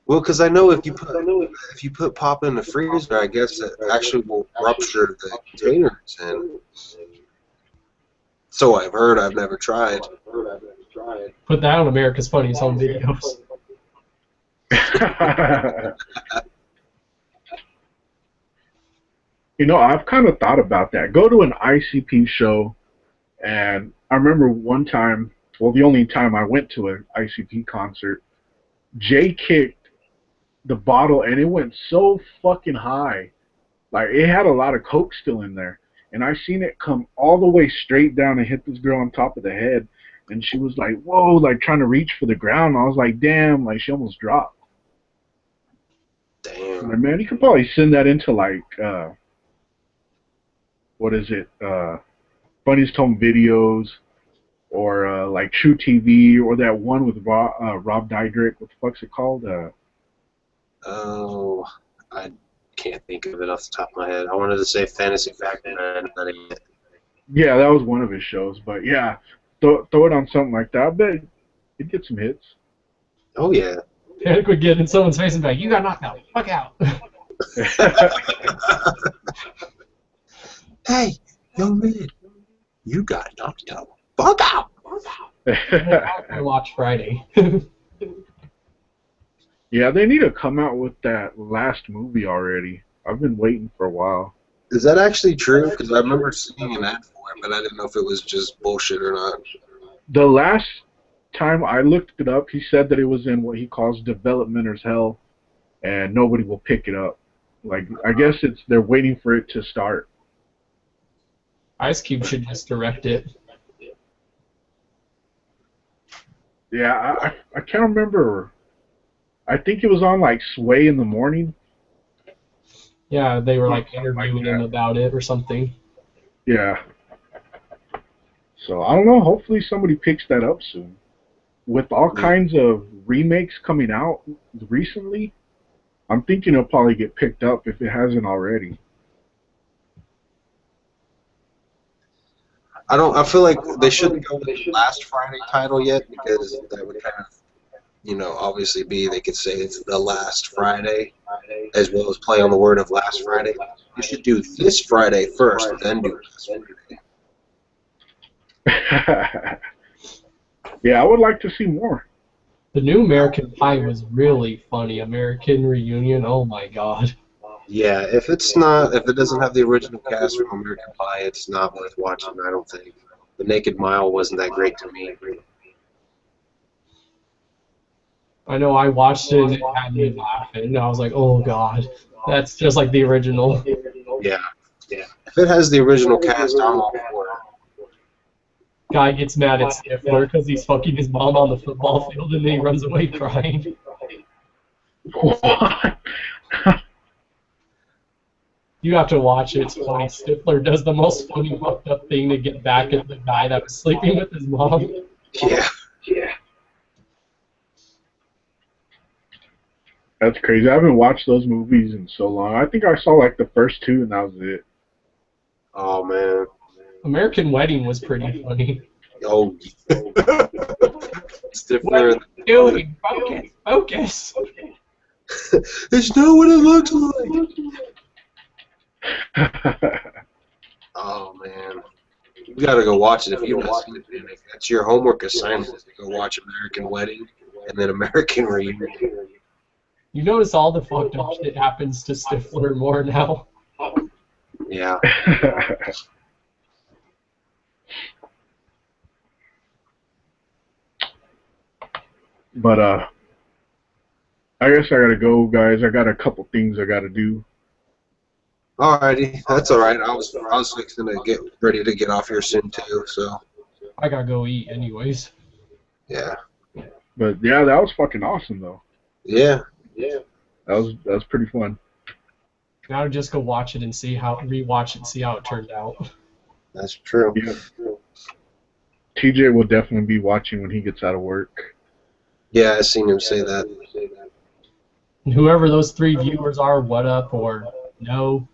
Well, because I know if you put pop in the freezer, I guess it actually will rupture the containers, and so I've heard. I've never tried. Put that on America's Funniest Home Videos. You know, I've kind of thought about that. Go to an ICP show, and I remember one time, well, the only time I went to an ICP concert, Jay kicked the bottle, and it went so fucking high. Like, it had a lot of Coke still in there. And I seen it come all the way straight down and hit this girl on top of the head. and she was like, "Whoa!" Like trying to reach for the ground. I was like, "Damn!" Like she almost dropped. Damn. Like, man, you could probably send that into like what is it? Funniest Home Videos, or like True TV, or that one with Rob Dyrdek. What the fuck's it called? Oh, I can't think of it off the top of my head. I wanted to say Fantasy Factory, but Yeah, that was one of his shows. But yeah, throw it on something like that. I bet it'd get some hits. oh yeah. Panic would get in someone's face and be like, "You got knocked out. Fuck out." Hey, young man, you got knocked out. Fuck out. I watch Friday. Yeah, they need to come out with that last movie already. I've been waiting for a while. Is that actually true? Because I remember seeing an ad for it, but I didn't know if it was just bullshit or not. The last time I looked it up, he said that it was in what he calls developmental hell, and nobody will pick it up. Like, I guess they're waiting for it to start. Ice Cube should just direct it. Yeah, I can't remember. I think it was on like Sway in the morning. Yeah, they were like interviewing him about it or something. Yeah. So I don't know. Hopefully somebody picks that up soon. With all kinds of remakes coming out recently, I'm thinking it'll probably get picked up if it hasn't already. I feel like they shouldn't go with the Last Friday title yet, because that would kind of, obviously they could say it's the Last Friday, as well as play on the word of Last Friday. You should do this Friday first, then do Last Friday. Yeah, I would like to see more. The new American Pie was really funny. American Reunion, oh my god. Yeah, if it doesn't have the original cast from American Pie, it's not worth watching, I don't think. The Naked Mile wasn't that great to me. I know I watched it and it had me laughing. And I was like, oh god, that's just like the original. Yeah. If it has the original cast, I'm all for it. Guy gets mad at Stifler because he's fucking his mom on the football field and then he runs away crying. What? You have to watch it. It's funny. Stifler does the most funny fucked up thing to get back at the guy that was sleeping with his mom. Yeah. That's crazy. I haven't watched those movies in so long. I think I saw like the first two and that was it. Oh man. American Wedding was pretty funny. Oh. Stifler. What are you doing? Focus. It's not what it looks like. Oh man, you gotta go watch it if you haven't seen it. That's your homework assignment, is to go watch American Wedding and then American Reunion. You notice all the fucked up shit happens to Stifler more now. Yeah. But I guess I gotta go, guys. I got a couple things I gotta do. Alrighty, that's alright. I was fixing to get ready to get off here soon too, so. I gotta go eat anyways. Yeah. But yeah, that was fucking awesome though. Yeah. That was pretty fun. Now just go watch it and rewatch it and see how it turned out. That's true. Yeah. TJ will definitely be watching when he gets out of work. Yeah, I seen him say that. And whoever those 3 viewers are, what up or no?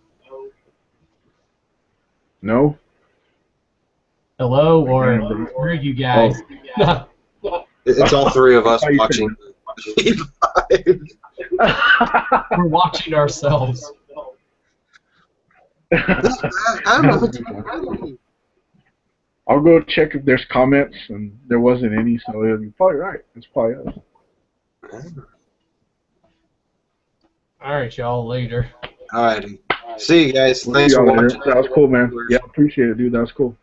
No? Hello or where are you guys? Oh. It's all 3 of us How you watching. We're watching ourselves. I don't know what to do. I'll go check if there's comments, and there wasn't any, so you're probably right. It's probably us. Alright, y'all, later. Alrighty. See you guys. Thanks See for y'all later. watching. That was cool, man. Yeah, appreciate it, dude. That was cool.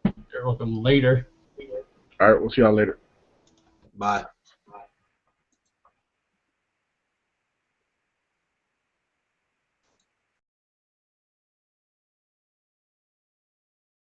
You're welcome. Later. Alright, we'll see y'all later. Bye.